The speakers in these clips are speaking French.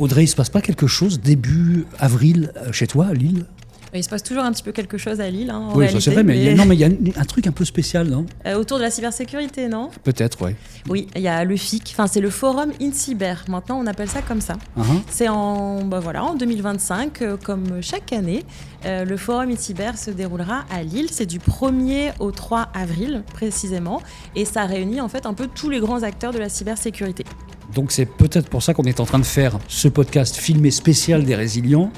Audrey, il ne se passe pas quelque chose début avril chez toi, à Lille ? Il se passe toujours un petit peu quelque chose à Lille, en Oui, réalité, ça c'est vrai, mais il y a un truc un peu spécial, non ? autour de la cybersécurité, non ? Peut-être, oui. Oui, il y a le FIC, c'est le Forum InCyber, maintenant on appelle ça comme ça. Uh-huh. C'est en 2025, comme chaque année, le Forum InCyber se déroulera à Lille. C'est du 1er au 3 avril précisément, et ça réunit en fait un peu tous les grands acteurs de la cybersécurité. Donc c'est peut-être pour ça qu'on est en train de faire ce podcast filmé spécial des Résilients,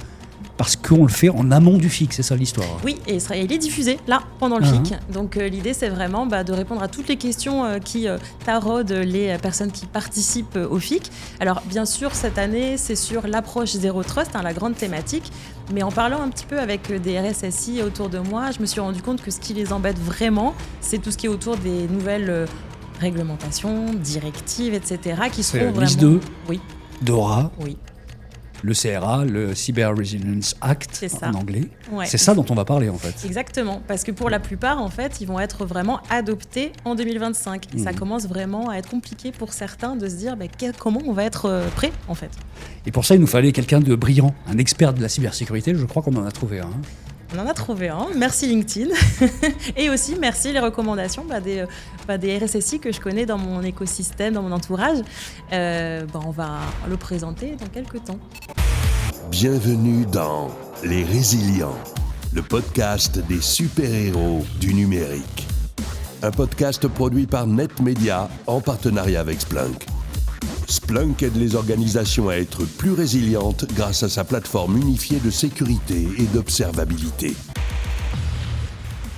parce qu'on le fait en amont du FIC, c'est ça l'histoire. Oui, et il est diffusé là, pendant le FIC. Donc l'idée, c'est vraiment de répondre à toutes les questions qui taraudent les personnes qui participent au FIC. Alors bien sûr, cette année, c'est sur l'approche Zero Trust, la grande thématique. Mais en parlant un petit peu avec des RSSI autour de moi, je me suis rendu compte que ce qui les embête vraiment, c'est tout ce qui est autour des nouvelles réglementations, directives, etc. qui seront vraiment... NIS2, oui. DORA, oui. Le CRA, le Cyber Resilience Act en anglais. Ouais. C'est ça dont on va parler en fait. Exactement, parce que pour la plupart, en fait, ils vont être vraiment adoptés en 2025. Et ça commence vraiment à être compliqué pour certains de se dire comment on va être prêt en fait. Et pour ça, il nous fallait quelqu'un de brillant, un expert de la cybersécurité. Je crois qu'on en a trouvé un. On en a trouvé un. Merci LinkedIn. Et aussi, merci les recommandations des RSSI que je connais dans mon écosystème, dans mon entourage. On va le présenter dans quelques temps. Bienvenue dans Les Résilients, le podcast des super-héros du numérique. Un podcast produit par NetMedia en partenariat avec Splunk. Splunk aide les organisations à être plus résilientes grâce à sa plateforme unifiée de sécurité et d'observabilité.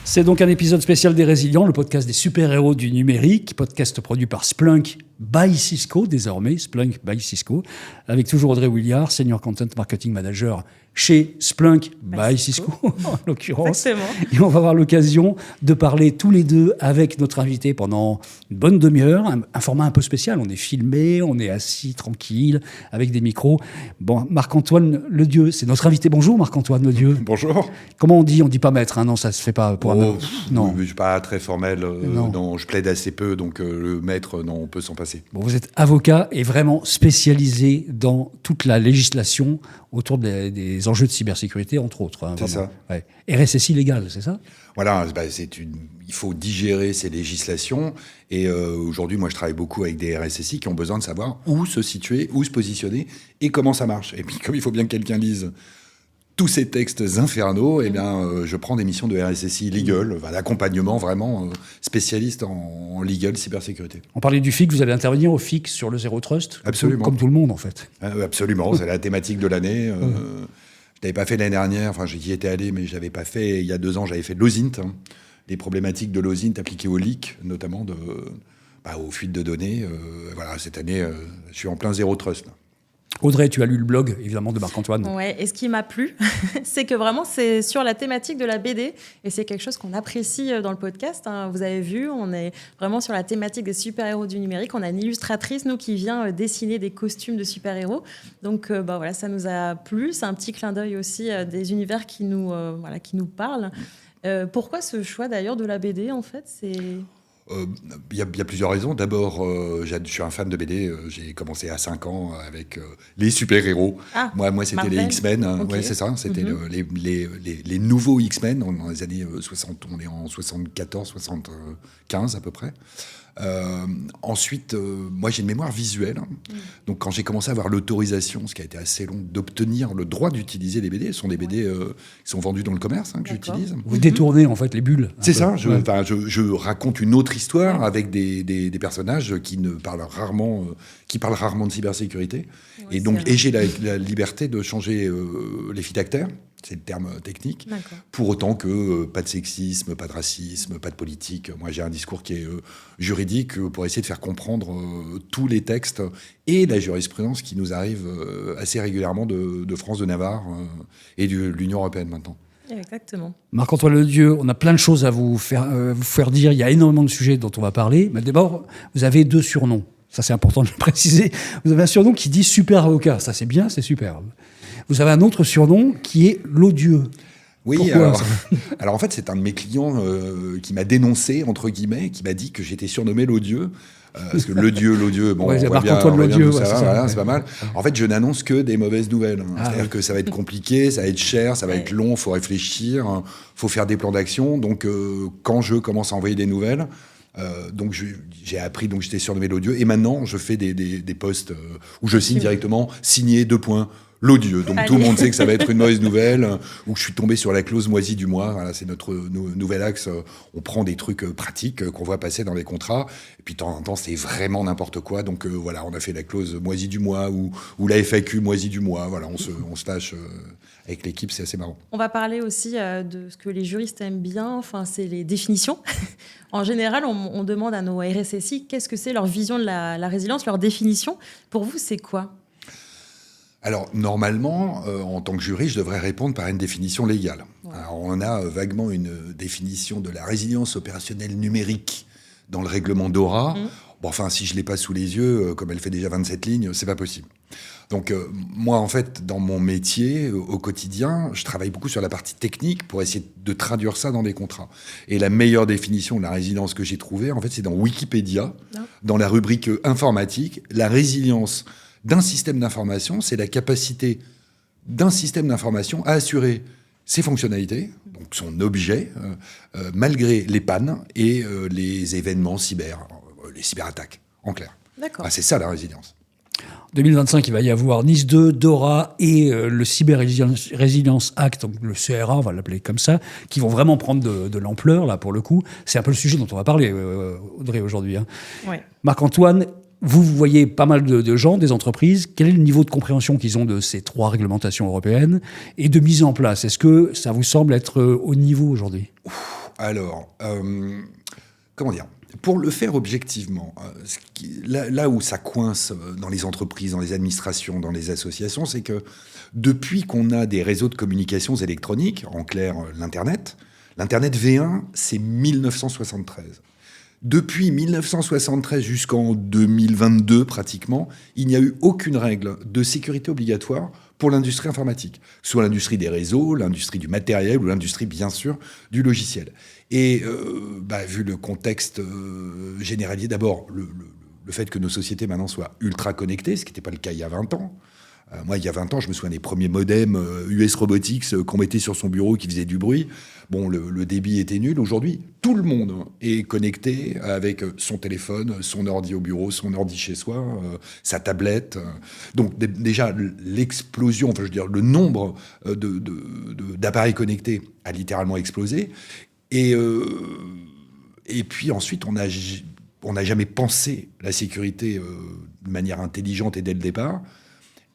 C'est donc un épisode spécial des Résilients, le podcast des super-héros du numérique, podcast produit par Splunk by Cisco, désormais, Splunk by Cisco, avec toujours Audrey Williard, Senior Content Marketing Manager chez Splunk by Cisco, en l'occurrence. Exactement. Et on va avoir l'occasion de parler tous les deux avec notre invité pendant une bonne demi-heure, un format un peu spécial. On est filmé, on est assis tranquille, avec des micros. Bon, Marc-Antoine Ledieu, c'est notre invité. Bonjour Marc-Antoine Ledieu. Bonjour. Comment on dit ? On dit pas maître, hein ? Non, ça se fait pas pour un... Non. Je ne suis pas très formel, non, je plaide assez peu, donc le maître, non, on peut s'en passer. Bon, vous êtes avocat et vraiment spécialisé dans toute la législation autour des enjeux de cybersécurité, entre autres. Hein, c'est vraiment. ça. Ouais. RSSI légal, c'est ça ? Voilà, il faut digérer ces législations. Et aujourd'hui, moi, je travaille beaucoup avec des RSSI qui ont besoin de savoir où se situer, où se positionner et comment ça marche. Et puis, comme il faut bien que quelqu'un lise tous ces textes infernaux, je prends des missions de RSSI legal, d'accompagnement vraiment spécialiste en legal cybersécurité. On parlait du FIC, vous allez intervenir au FIC sur le Zero Trust. Absolument. Comme tout le monde, en fait. Absolument, c'est la thématique de l'année. Je n'avais pas fait l'année dernière, j'y étais allé, mais je n'avais pas fait. Il y a 2 ans, j'avais fait de l'OSINT, les problématiques de l'OSINT appliquées aux leaks, notamment aux fuites de données. Cette année, je suis en plein Zero Trust. Audrey, tu as lu le blog, évidemment, de Marc-Antoine. Ouais, et ce qui m'a plu, c'est que vraiment, c'est sur la thématique de la BD, et c'est quelque chose qu'on apprécie dans le podcast. Vous avez vu, on est vraiment sur la thématique des super-héros du numérique. On a une illustratrice, nous, qui vient dessiner des costumes de super-héros. Donc, ça nous a plu. C'est un petit clin d'œil aussi des univers qui nous parlent. Pourquoi ce choix, d'ailleurs, de la BD, en fait ? Il y a plusieurs raisons. D'abord, je suis un fan de BD. J'ai commencé à 5 ans avec les super-héros. Moi, c'était Marvel. les X-Men. Okay. Ouais, c'est ça. C'était les nouveaux X-Men dans les années 60. On est en 74, 75 à peu près. Ensuite, moi, j'ai une mémoire visuelle. Donc, quand j'ai commencé à avoir l'autorisation, ce qui a été assez long, d'obtenir le droit d'utiliser les BD, ce sont des BD qui sont vendus dans le commerce, que j'utilise. Vous détournez, en fait, les bulles. C'est ça. Je raconte une autre histoire avec des personnages qui parlent rarement de cybersécurité. Ouais, et j'ai la liberté de changer les phylactères. C'est le terme technique. D'accord. Pour autant que pas de sexisme, pas de racisme, pas de politique. Moi, j'ai un discours qui est juridique pour essayer de faire comprendre tous les textes et la jurisprudence qui nous arrive assez régulièrement de France, de Navarre et de l'Union européenne maintenant. Exactement. Marc-Antoine Ledieu, on a plein de choses à vous faire dire. Il y a énormément de sujets dont on va parler. Mais d'abord, vous avez 2 surnoms. Ça, c'est important de le préciser. Vous avez un surnom qui dit super avocat. Ça, c'est bien, c'est superbe. Vous avez un autre surnom qui est l'odieux. Oui, Pourquoi, alors en fait, c'est un de mes clients qui m'a dénoncé, entre guillemets, qui m'a dit que j'étais surnommé l'odieux. Parce que l'odieux, bon, Ouais, on voit bien, Marc-Antoine on voit bien Lodieux, d'où ouais, ça va, c'est ça, voilà, ouais. c'est pas mal. En fait, je n'annonce que des mauvaises nouvelles. Ah, C'est-à-dire ouais. que ça va être compliqué, ça va être cher, ça va être long, il faut réfléchir, faut faire des plans d'action. Donc, quand je commence à envoyer des nouvelles, donc j'ai appris, donc j'étais surnommé l'odieux, et maintenant je fais des posts où je signe directement, signé, 2 points, l'odieux. Donc tout le Allez. monde sait que ça va être une mauvaise nouvelle, ou que je suis tombé sur la clause moisie du mois. Voilà, c'est notre nouvel axe. On prend des trucs pratiques qu'on voit passer dans les contrats, et puis de temps en temps c'est vraiment n'importe quoi. Donc voilà, on a fait la clause moisie du mois, ou la FAQ moisie du mois. Voilà, on se lâche avec l'équipe, c'est assez marrant. On va parler aussi de ce que les juristes aiment bien, enfin, c'est les définitions. En général, on demande à nos RSSI qu'est-ce que c'est leur vision de la résilience, leur définition. Pour vous, c'est quoi ? Alors, normalement, en tant que juriste, je devrais répondre par une définition légale. Ouais. Alors, on a vaguement une définition de la résilience opérationnelle numérique dans le règlement DORA. Bon, enfin, si je ne l'ai pas sous les yeux, comme elle fait déjà 27 lignes, c'est pas possible. Donc, moi, en fait, dans mon métier, au quotidien, je travaille beaucoup sur la partie technique pour essayer de traduire ça dans des contrats. Et la meilleure définition de la résilience que j'ai trouvée, en fait, c'est dans Wikipédia, dans la rubrique informatique. La résilience d'un système d'information, c'est la capacité d'un système d'information à assurer ses fonctionnalités, donc son objet, malgré les pannes et les événements cyber, les cyberattaques, en clair. D'accord. Ah, c'est ça la résilience. 2025, il va y avoir Nice 2, DORA et le Cyber Resilience Act, donc le CRA, on va l'appeler comme ça, qui vont vraiment prendre de l'ampleur, là, pour le coup. C'est un peu le sujet dont on va parler, Audrey, aujourd'hui. Hein. Ouais. Marc-Antoine, vous voyez pas mal de gens, des entreprises. Quel est le niveau de compréhension qu'ils ont de ces 3 réglementations européennes et de mise en place ? Est-ce que ça vous semble être au niveau aujourd'hui ? Alors, comment dire ? Pour le faire objectivement, là où ça coince dans les entreprises, dans les administrations, dans les associations, c'est que depuis qu'on a des réseaux de communications électroniques, en clair l'Internet V1, c'est 1973. Depuis 1973 jusqu'en 2022 pratiquement, il n'y a eu aucune règle de sécurité obligatoire pour l'industrie informatique, soit l'industrie des réseaux, l'industrie du matériel ou l'industrie, bien sûr, du logiciel. Et vu le contexte généralisé, d'abord, le fait que nos sociétés maintenant soient ultra connectées, ce qui n'était pas le cas il y a 20 ans. Moi, il y a 20 ans, je me souviens des premiers modems US Robotics qu'on mettait sur son bureau qui faisaient du bruit. Bon, le débit était nul. Aujourd'hui, tout le monde est connecté avec son téléphone, son ordi au bureau, son ordi chez soi, sa tablette. Donc déjà, l'explosion, enfin je veux dire, le nombre d'appareils connectés a littéralement explosé. Et puis ensuite, on n'a jamais pensé la sécurité de manière intelligente et dès le départ.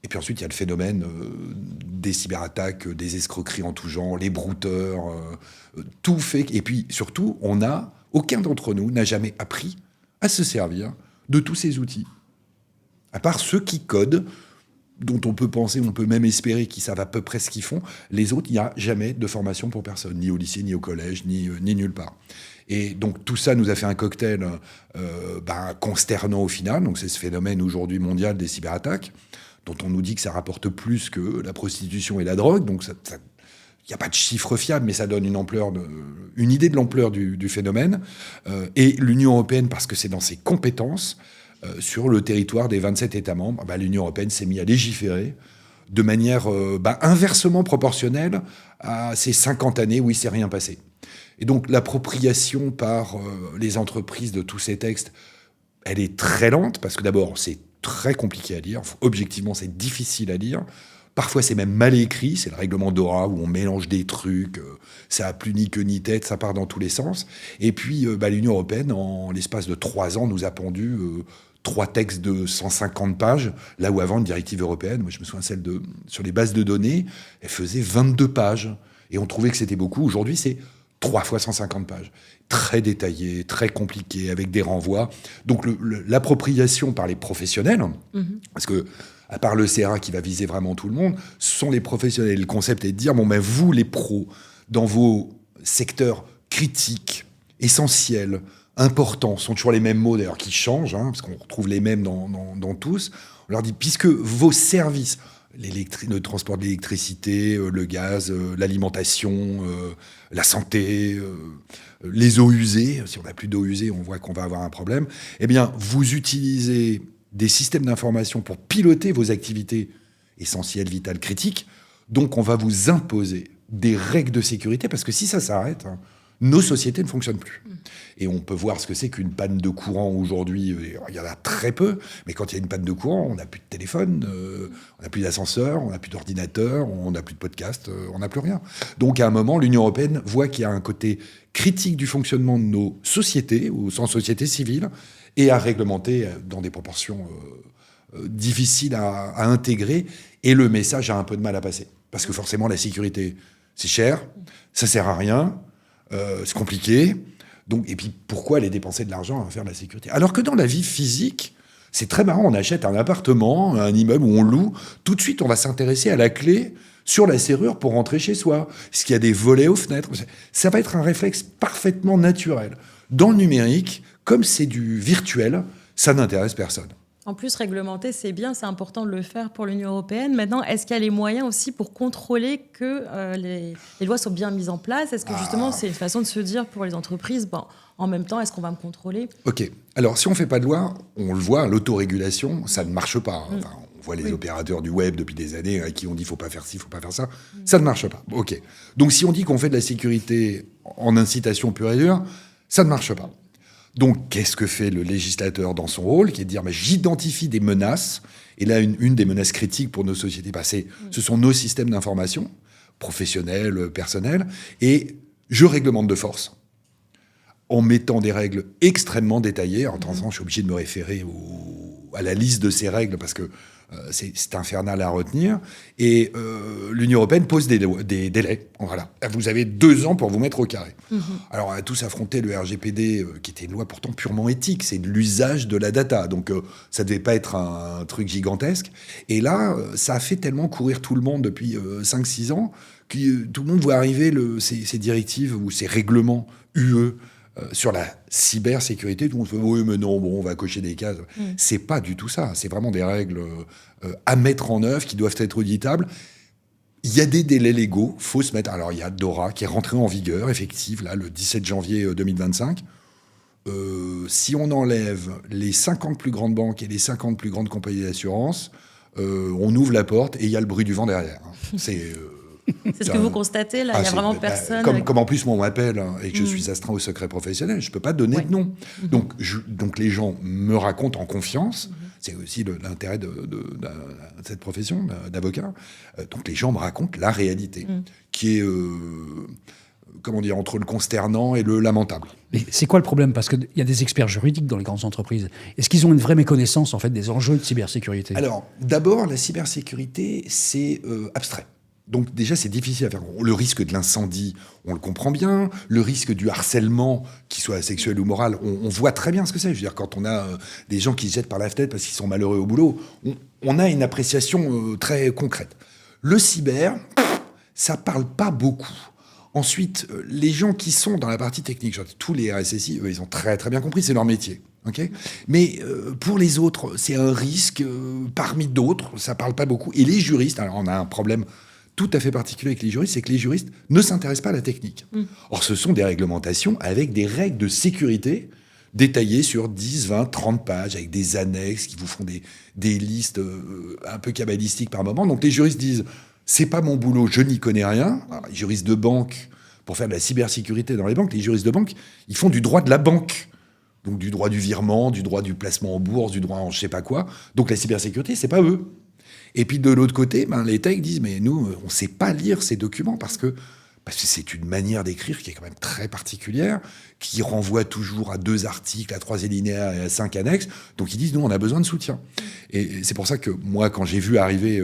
Et puis ensuite, il y a le phénomène des cyberattaques, des escroqueries en tout genre, les brouteurs, tout fait. Et puis surtout, aucun d'entre nous n'a jamais appris à se servir de tous ces outils. À part ceux qui codent, dont on peut penser, on peut même espérer qu'ils savent à peu près ce qu'ils font. Les autres, il n'y a jamais de formation pour personne, ni au lycée, ni au collège, ni nulle part. Et donc tout ça nous a fait un cocktail consternant au final. Donc c'est ce phénomène aujourd'hui mondial des cyberattaques, dont on nous dit que ça rapporte plus que la prostitution et la drogue. Donc il n'y a pas de chiffre fiable, mais ça donne une idée de l'ampleur du phénomène. Et l'Union européenne, parce que c'est dans ses compétences, sur le territoire des 27 États membres, l'Union européenne s'est mise à légiférer de manière inversement proportionnelle à ces 50 années où il ne s'est rien passé. Et donc l'appropriation par les entreprises de tous ces textes, elle est très lente, parce que d'abord, c'est très compliqué à lire. Objectivement, c'est difficile à lire. Parfois, c'est même mal écrit. C'est le règlement DORA où on mélange des trucs. Ça n'a plus ni queue ni tête. Ça part dans tous les sens. Et puis, l'Union européenne, en l'espace de 3 ans, nous a pondu 3 textes de 150 pages, là où avant, une directive européenne, moi je me souviens celle sur les bases de données, elle faisait 22 pages. Et on trouvait que c'était beaucoup. Aujourd'hui, c'est 3 fois 150 pages. Très détaillé, très compliqué, avec des renvois. Donc l'appropriation par les professionnels, parce que, à part le CRA qui va viser vraiment tout le monde, ce sont les professionnels. Le concept est de dire, vous, les pros, dans vos secteurs critiques, essentiels, importants, sont toujours les mêmes mots d'ailleurs qui changent, parce qu'on retrouve les mêmes dans tous. On leur dit, puisque vos services, le transport de l'électricité, le gaz, l'alimentation, la santé, les eaux usées. Si on n'a plus d'eau usée, on voit qu'on va avoir un problème. Eh bien, vous utilisez des systèmes d'information pour piloter vos activités essentielles, vitales, critiques. Donc, on va vous imposer des règles de sécurité, parce que si ça s'arrête, nos sociétés ne fonctionnent plus. Et on peut voir ce que c'est qu'une panne de courant aujourd'hui. Il y en a très peu, mais quand il y a une panne de courant, on n'a plus de téléphone, on n'a plus d'ascenseur, on n'a plus d'ordinateur, on n'a plus de podcast, on n'a plus rien. Donc à un moment, l'Union européenne voit qu'il y a un côté critique du fonctionnement de nos sociétés, au sens société civile, et à réglementer dans des proportions difficiles à intégrer. Et le message a un peu de mal à passer. Parce que forcément, la sécurité, c'est cher, ça sert à rien, c'est compliqué. Donc, et puis, pourquoi aller dépenser de l'argent à faire de la sécurité ? Alors que dans la vie physique, c'est très marrant. On achète un appartement, un immeuble où on loue. Tout de suite, on va s'intéresser à la clé sur la serrure pour rentrer chez soi. Est-ce qu'il y a des volets aux fenêtres ? Ça va être un réflexe parfaitement naturel. Dans le numérique, comme c'est du virtuel, ça n'intéresse personne. En plus, réglementer, c'est bien, c'est important de le faire pour l'Union européenne. Maintenant, est-ce qu'il y a les moyens aussi pour contrôler que les lois sont bien mises en place ? Est-ce que justement, c'est une façon de se dire pour les entreprises, en même temps, est-ce qu'on va me contrôler ? Ok. Alors, si on ne fait pas de loi, on le voit, l'autorégulation, ça ne marche pas. Enfin, on voit les opérateurs du web depuis des années qui ont dit « il ne faut pas faire ci, il ne faut pas faire ça ». Ça ne marche pas. Ok. Donc, si on dit qu'on fait de la sécurité en incitation pure et dure, ça ne marche pas. Donc, qu'est-ce que fait le législateur dans son rôle, qui est de dire j'identifie des menaces, et là, une des menaces critiques pour nos sociétés, ce sont nos systèmes d'information, professionnels, personnels, et je réglemente de force, en mettant des règles extrêmement détaillées. En temps, je suis obligé de me référer à la liste de ces règles, parce que c'est infernal à retenir. Et l'Union européenne pose des délais. Voilà. Vous avez 2 ans pour vous mettre au carré. Alors, on a tous affronté le RGPD, qui était une loi pourtant purement éthique. C'est de l'usage de la data. Donc, ça ne devait pas être un truc gigantesque. Et là, ça a fait tellement courir tout le monde depuis 5-6 ans que tout le monde voit arriver ces directives ou ces règlements UE sur la cybersécurité. Tout le monde se dit oui, mais non, on va cocher des cases. C'est pas du tout ça. C'est vraiment des règles à mettre en œuvre qui doivent être auditables. Il y a des délais légaux, faut se mettre. Alors il y a DORA qui est rentré en vigueur, effective, là, le 17 janvier 2025. Si on enlève les 50 plus grandes banques et les 50 plus grandes compagnies d'assurance, on ouvre la porte et il y a le bruit du vent derrière. C'est ce que vous constatez, là, il n'y a vraiment personne... Comme en plus, moi, on m'appelle et que je suis astreint au secret professionnel, je ne peux pas donner de nom. Donc, les gens me racontent en confiance. C'est aussi l'intérêt de cette profession d'avocat. Donc, les gens me racontent la réalité, qui est... entre le consternant et le lamentable. Mais c'est quoi le problème ? Parce qu'il y a des experts juridiques dans les grandes entreprises. Est-ce qu'ils ont une vraie méconnaissance, en fait, des enjeux de cybersécurité ? Alors, d'abord, la cybersécurité, c'est abstrait. Donc déjà, c'est difficile à faire. Le risque de l'incendie, on le comprend bien. Le risque du harcèlement, qu'il soit sexuel ou moral, on voit très bien ce que c'est. Je veux dire, quand on a des gens qui se jettent par la fenêtre parce qu'ils sont malheureux au boulot, on a une appréciation très concrète. Le cyber, ça parle pas beaucoup. Ensuite, les gens qui sont dans la partie technique, genre, tous les RSSI, eux, ils ont très très bien compris, c'est leur métier. Okay, mais pour les autres, c'est un risque parmi d'autres, ça parle pas beaucoup. Et les juristes, alors on a un problème tout à fait particulier avec les juristes, c'est que les juristes ne s'intéressent pas à la technique. Or, ce sont des réglementations avec des règles de sécurité détaillées sur 10, 20, 30 pages, avec des annexes qui vous font des listes un peu cabalistiques par moment. Donc, les juristes disent, c'est pas mon boulot, je n'y connais rien. Alors, les juristes de banque, pour faire de la cybersécurité dans les banques, les juristes de banque, ils font du droit de la banque. Donc, du droit du virement, du droit du placement en bourse, du droit en je sais pas quoi. Donc, la cybersécurité, c'est pas eux. Et puis de l'autre côté, les techs disent mais nous, on ne sait pas lire ces documents parce que c'est une manière d'écrire qui est quand même très particulière, qui renvoie toujours à 2 articles, à 3 alinéas et à 5 annexes. Donc ils disent nous, on a besoin de soutien. Et c'est pour ça que moi, quand j'ai vu arriver,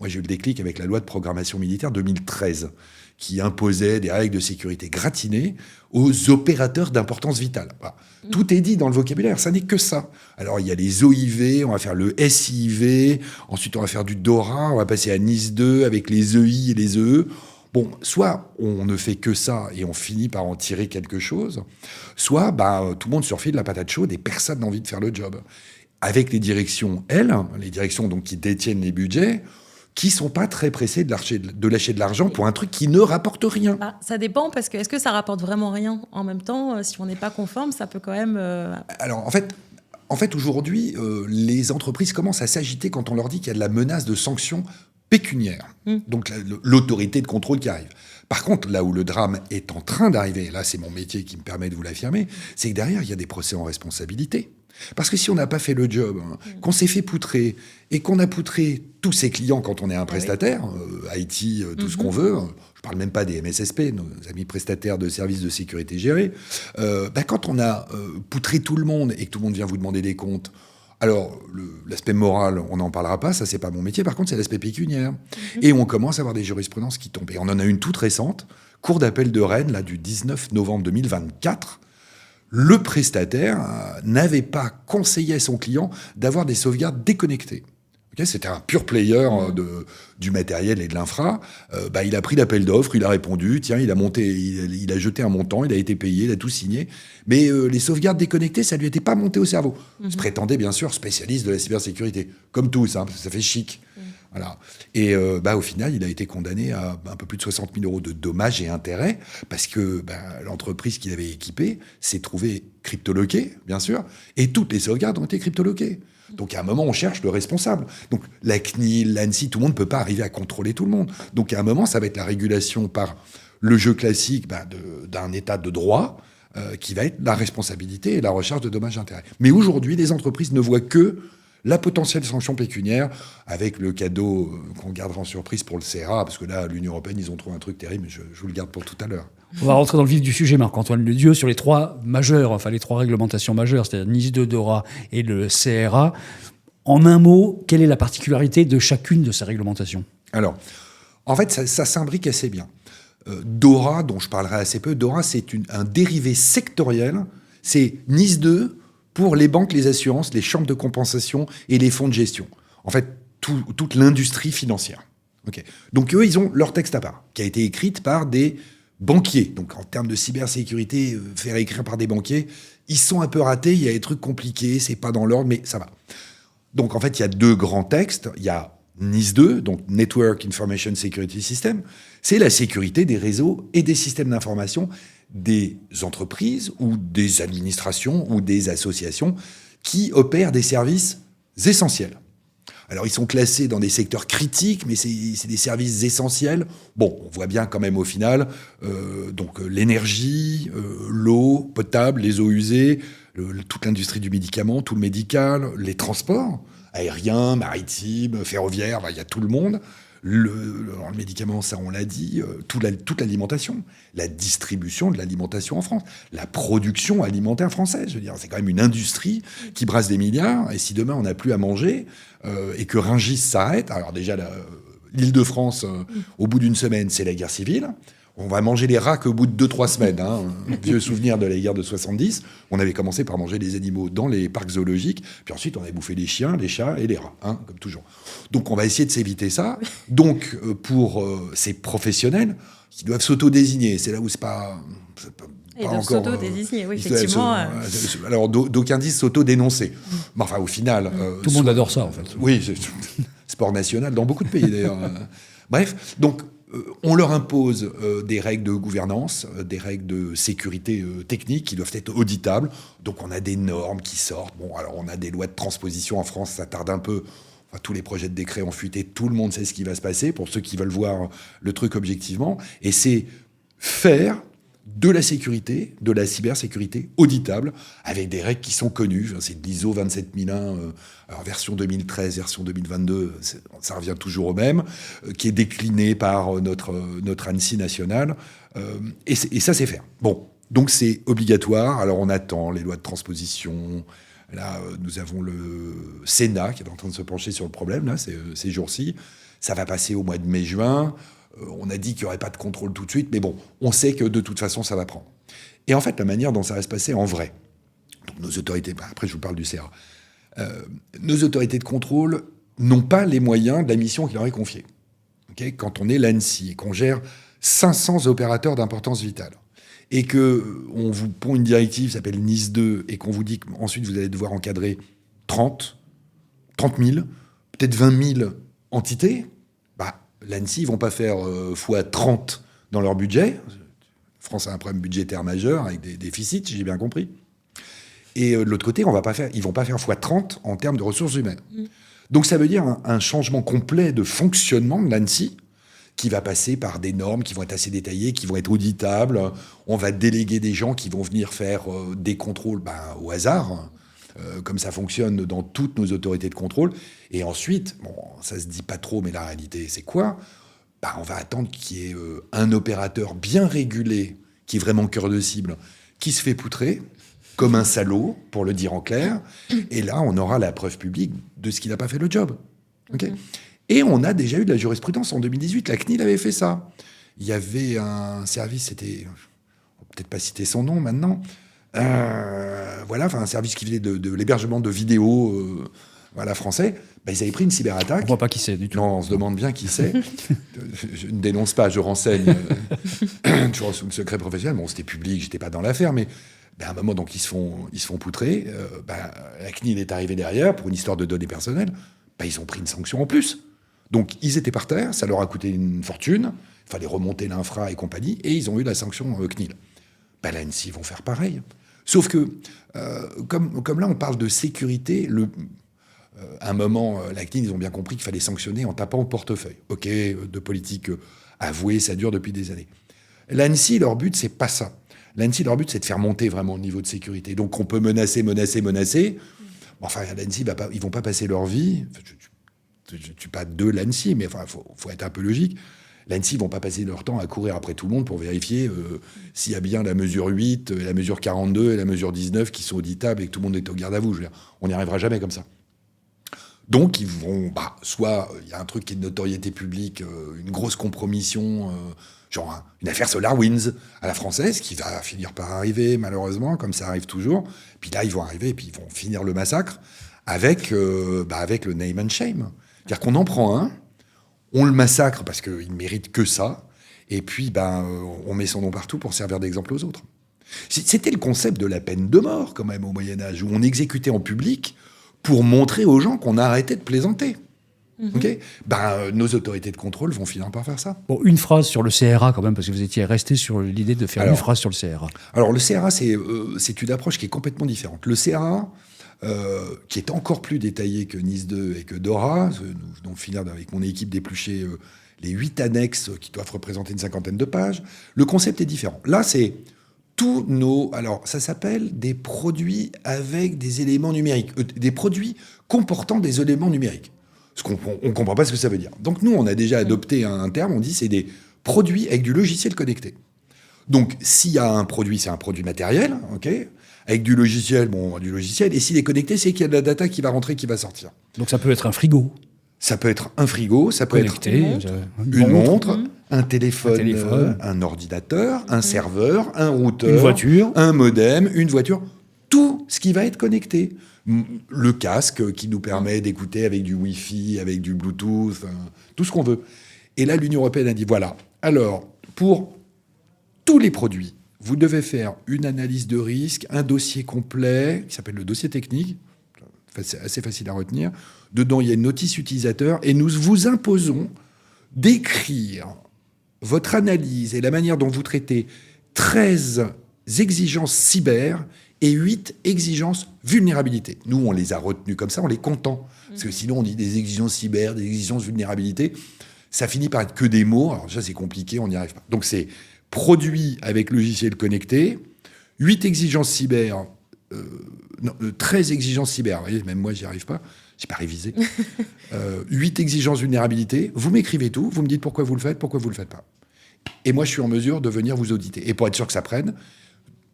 j'ai eu le déclic avec la loi de programmation militaire 2013, qui imposait des règles de sécurité gratinées aux opérateurs d'importance vitale. Voilà. Tout est dit dans le vocabulaire, ça n'est que ça. Alors, il y a les OIV, on va faire le SIV, ensuite on va faire du DORA, on va passer à NIS 2 avec les EI et les EE. Bon, soit on ne fait que ça et on finit par en tirer quelque chose, soit tout le monde surfile de la patate chaude et personne n'a envie de faire le job. Avec les directions, les directions donc, qui détiennent les budgets, qui sont pas très pressés de lâcher de l'argent pour un truc qui ne rapporte rien. Bah, ça dépend, parce que est-ce que ça rapporte vraiment rien? En même temps, si on n'est pas conforme, ça peut quand même... Alors, en fait aujourd'hui, les entreprises commencent à s'agiter quand on leur dit qu'il y a de la menace de sanctions pécuniaires. Donc, l'autorité de contrôle qui arrive. Par contre, là où le drame est en train d'arriver, là, c'est mon métier qui me permet de vous l'affirmer, c'est que derrière, il y a des procès en responsabilité. Parce que si on n'a pas fait le job, qu'on s'est fait poutrer, et qu'on a poutré tous ses clients quand on est un prestataire, IT, tout ce qu'on veut, je parle même pas des MSSP, nos amis prestataires de services de sécurité gérés, quand on a poutré tout le monde et que tout le monde vient vous demander des comptes, alors l'aspect moral, on n'en parlera pas, ça c'est pas mon métier, par contre c'est l'aspect pécuniaire. Et on commence à avoir des jurisprudences qui tombent. Et on en a une toute récente, cour d'appel de Rennes, là, du 19 novembre 2024, le prestataire n'avait pas conseillé à son client d'avoir des sauvegardes déconnectées. Okay, c'était un pur player du matériel et de l'infra. Il a pris l'appel d'offres, il a répondu, tiens, il a jeté un montant, il a été payé, il a tout signé. Mais les sauvegardes déconnectées, ça lui était pas monté au cerveau. Il se prétendait bien sûr spécialiste de la cybersécurité, comme tous, parce que ça fait chic. Voilà. Et au final, il a été condamné à un peu plus de 60 000 euros de dommages et intérêts parce que l'entreprise qu'il avait équipée s'est trouvée cryptoloquée, bien sûr, et toutes les sauvegardes ont été cryptoloquées. Donc à un moment, on cherche le responsable. Donc la CNIL, l'ANSSI, tout le monde ne peut pas arriver à contrôler tout le monde. Donc à un moment, ça va être la régulation par le jeu classique d'un état de droit qui va être la responsabilité et la recherche de dommages et intérêts. Mais aujourd'hui, les entreprises ne voient que la potentielle sanction pécuniaire, avec le cadeau qu'on gardera en surprise pour le CRA, parce que là, l'Union européenne, ils ont trouvé un truc terrible, mais je vous le garde pour tout à l'heure. On va rentrer dans le vif du sujet, Marc-Antoine Ledieu, sur les trois réglementations majeures, c'est-à-dire NIS2, DORA et le CRA. En un mot, quelle est la particularité de chacune de ces réglementations? Alors, en fait, ça s'imbrique assez bien. DORA, dont je parlerai assez peu, DORA, c'est un dérivé sectoriel, c'est NIS2, pour les banques, les assurances, les chambres de compensation et les fonds de gestion. En fait, toute l'industrie financière. Okay. Donc eux, ils ont leur texte à part, qui a été écrite par des banquiers. Donc en termes de cybersécurité, faire écrire par des banquiers, ils sont un peu ratés, il y a des trucs compliqués, c'est pas dans l'ordre, mais ça va. Donc en fait, il y a deux grands textes. Il y a NIS2, donc Network Information Security System, c'est la sécurité des réseaux et des systèmes d'information des entreprises ou des administrations ou des associations qui opèrent des services essentiels. Alors, ils sont classés dans des secteurs critiques, mais c'est des services essentiels. Bon, on voit bien quand même au final, l'énergie, l'eau potable, les eaux usées, toute l'industrie du médicament, tout le médical, les transports, aériens, maritimes, ferroviaires, il y a tout le monde. Le médicament, ça on l'a dit, toute l'alimentation, la distribution de l'alimentation en France, la production alimentaire française, je veux dire, c'est quand même une industrie qui brasse des milliards, et si demain on n'a plus à manger, et que Rungis s'arrête, alors déjà l'Île-de-France, au bout d'une semaine, c'est la guerre civile, on va manger les rats qu'au bout de 2-3 semaines. Vieux souvenir de la guerre de 70. On avait commencé par manger les animaux dans les parcs zoologiques. Puis ensuite, on avait bouffé les chiens, les chats et les rats, comme toujours. Donc, on va essayer de s'éviter ça. Donc, pour ces professionnels qui doivent s'auto-désigner, c'est là où c'est pas Ils doivent encore... s'auto-désigner, oui, effectivement. Alors, d'aucuns disent s'auto-dénoncer. Mais enfin, au final... Tout le monde adore ça, en fait. Oui, c'est sport national dans beaucoup de pays, d'ailleurs. Bref, donc... on leur impose des règles de gouvernance, des règles de sécurité technique qui doivent être auditables. Donc, on a des normes qui sortent. Bon, alors, on a des lois de transposition en France, ça tarde un peu. Enfin, tous les projets de décret ont fuité. Tout le monde sait ce qui va se passer pour ceux qui veulent voir le truc objectivement. Et c'est faire de la sécurité, de la cybersécurité auditable, avec des règles qui sont connues. C'est de l'ISO 27001, alors version 2013, version 2022, ça revient toujours au même, qui est décliné par notre ANSSI nationale. Et ça, c'est faire. Bon, donc c'est obligatoire. Alors on attend les lois de transposition. Là, nous avons le Sénat qui est en train de se pencher sur le problème, là, ces jours-ci. Ça va passer au mois de mai-juin. On a dit qu'il n'y aurait pas de contrôle tout de suite, mais bon, on sait que de toute façon, ça va prendre. Et en fait, la manière dont ça va se passer en vrai, donc nos autorités, après je vous parle du CRA, nos autorités de contrôle n'ont pas les moyens de la mission qui leur est confiée. Okay, quand on est l'ANSSI et qu'on gère 500 opérateurs d'importance vitale, et qu'on vous pond une directive qui s'appelle NIS2, et qu'on vous dit qu'ensuite vous allez devoir encadrer 30 000, peut-être 20 000 entités, l'ANSSI, ils vont pas faire fois 30 dans leur budget. La France a un problème budgétaire majeur avec des déficits, si j'ai bien compris. Et de l'autre côté, ils vont pas faire fois 30 en termes de ressources humaines. Donc ça veut dire un changement complet de fonctionnement de l'ANSSI qui va passer par des normes qui vont être assez détaillées, qui vont être auditables. On va déléguer des gens qui vont venir faire des contrôles au hasard, comme ça fonctionne dans toutes nos autorités de contrôle. Et ensuite, bon, ça se dit pas trop, mais la réalité, c'est quoi ? On va attendre qu'il y ait un opérateur bien régulé, qui est vraiment cœur de cible, qui se fait poutrer, comme un salaud, pour le dire en clair. Et là, on aura la preuve publique de ce qu'il n'a pas fait le job. Okay. Et on a déjà eu de la jurisprudence. En 2018, la CNIL avait fait ça. Il y avait un service, on va peut-être pas citer son nom maintenant, un service qui faisait de l'hébergement de vidéos français. Ils avaient pris une cyberattaque. On voit pas qui c'est du tout. Non, on se demande bien qui c'est. Je ne dénonce pas, je renseigne. Toujours sous le secret professionnel. Bon, c'était public, j'étais pas dans l'affaire, mais à un moment, donc, ils se font poutrer. La CNIL est arrivée derrière pour une histoire de données personnelles. Ils ont pris une sanction en plus. Donc, ils étaient par terre, ça leur a coûté une fortune. Il fallait remonter l'infra et compagnie, et ils ont eu la sanction CNIL. L'ANSSI vont faire pareil. Sauf que, comme là, on parle de sécurité, à un moment, la CNIL, ils ont bien compris qu'il fallait sanctionner en tapant au portefeuille. OK, de politique avouée, ça dure depuis des années. L'ANSSI, leur but, c'est pas ça. L'ANSSI, leur but, c'est de faire monter vraiment le niveau de sécurité. Donc, on peut menacer. L'ANSSI, ils vont pas passer leur vie. Je ne suis pas de l'ANSSI, mais faut être un peu logique. L'ANSSI ne vont pas passer leur temps à courir après tout le monde pour vérifier s'il y a bien la mesure 8, la mesure 42 et la mesure 19 qui sont auditables et que tout le monde est au garde à vous. On n'y arrivera jamais comme ça. Donc, ils vont... soit il y a un truc qui est de notoriété publique, une grosse compromission, genre une affaire SolarWinds à la française qui va finir par arriver, malheureusement, comme ça arrive toujours. Puis là, ils vont arriver et puis ils vont finir le massacre avec le name and shame. C'est-à-dire qu'on en prend un, on le massacre parce qu'il ne mérite que ça, et puis on met son nom partout pour servir d'exemple aux autres. C'était le concept de la peine de mort, quand même, au Moyen-Âge, où on exécutait en public pour montrer aux gens qu'on arrêtait de plaisanter. Okay. Nos autorités de contrôle vont finir par faire ça. Bon, une phrase sur le CRA, quand même, parce que vous étiez resté sur l'idée de faire une phrase sur le CRA. Alors, le CRA, c'est une approche qui est complètement différente. Le CRA... qui est encore plus détaillé que Nice 2 et que Dora. Nous venons finir avec mon équipe d'éplucher les 8 annexes qui doivent représenter une 50aine de pages. Le concept est différent. Là, c'est tous nos... Alors, ça s'appelle des produits avec des éléments numériques. Des produits comportant des éléments numériques. On ne comprend pas ce que ça veut dire. Donc, nous, on a déjà adopté un terme. On dit c'est des produits avec du logiciel connecté. Donc, s'il y a un produit, c'est un produit matériel, OK ? Avec du logiciel, et s'il est connecté, c'est qu'il y a de la data qui va rentrer, qui va sortir. Donc ça peut être un frigo. Ça peut être un frigo, ça peut connecté, être une montre, un téléphone, un ordinateur, un serveur, un routeur, une voiture, un modem, une voiture, tout ce qui va être connecté. Le casque qui nous permet d'écouter avec du Wi-Fi, avec du Bluetooth, tout ce qu'on veut. Et là, l'Union européenne a dit, voilà, alors, pour tous les produits, vous devez faire une analyse de risque, un dossier complet, qui s'appelle le dossier technique, c'est assez facile à retenir. Dedans, il y a une notice utilisateur, et nous vous imposons d'écrire votre analyse et la manière dont vous traitez 13 exigences cyber et 8 exigences vulnérabilité. Nous, on les a retenues comme ça, on les comptant. Parce que sinon, on dit des exigences cyber, des exigences vulnérabilité. Ça finit par être que des mots. Alors ça, c'est compliqué, on n'y arrive pas. Donc, c'est produit avec logiciel connecté, 8 exigences cyber, 13 exigences cyber. Vous voyez, même moi, j'y arrive pas. J'ai pas révisé. 8 exigences vulnérabilité. Vous m'écrivez tout. Vous me dites pourquoi vous le faites, pourquoi vous le faites pas. Et moi, je suis en mesure de venir vous auditer. Et pour être sûr que ça prenne,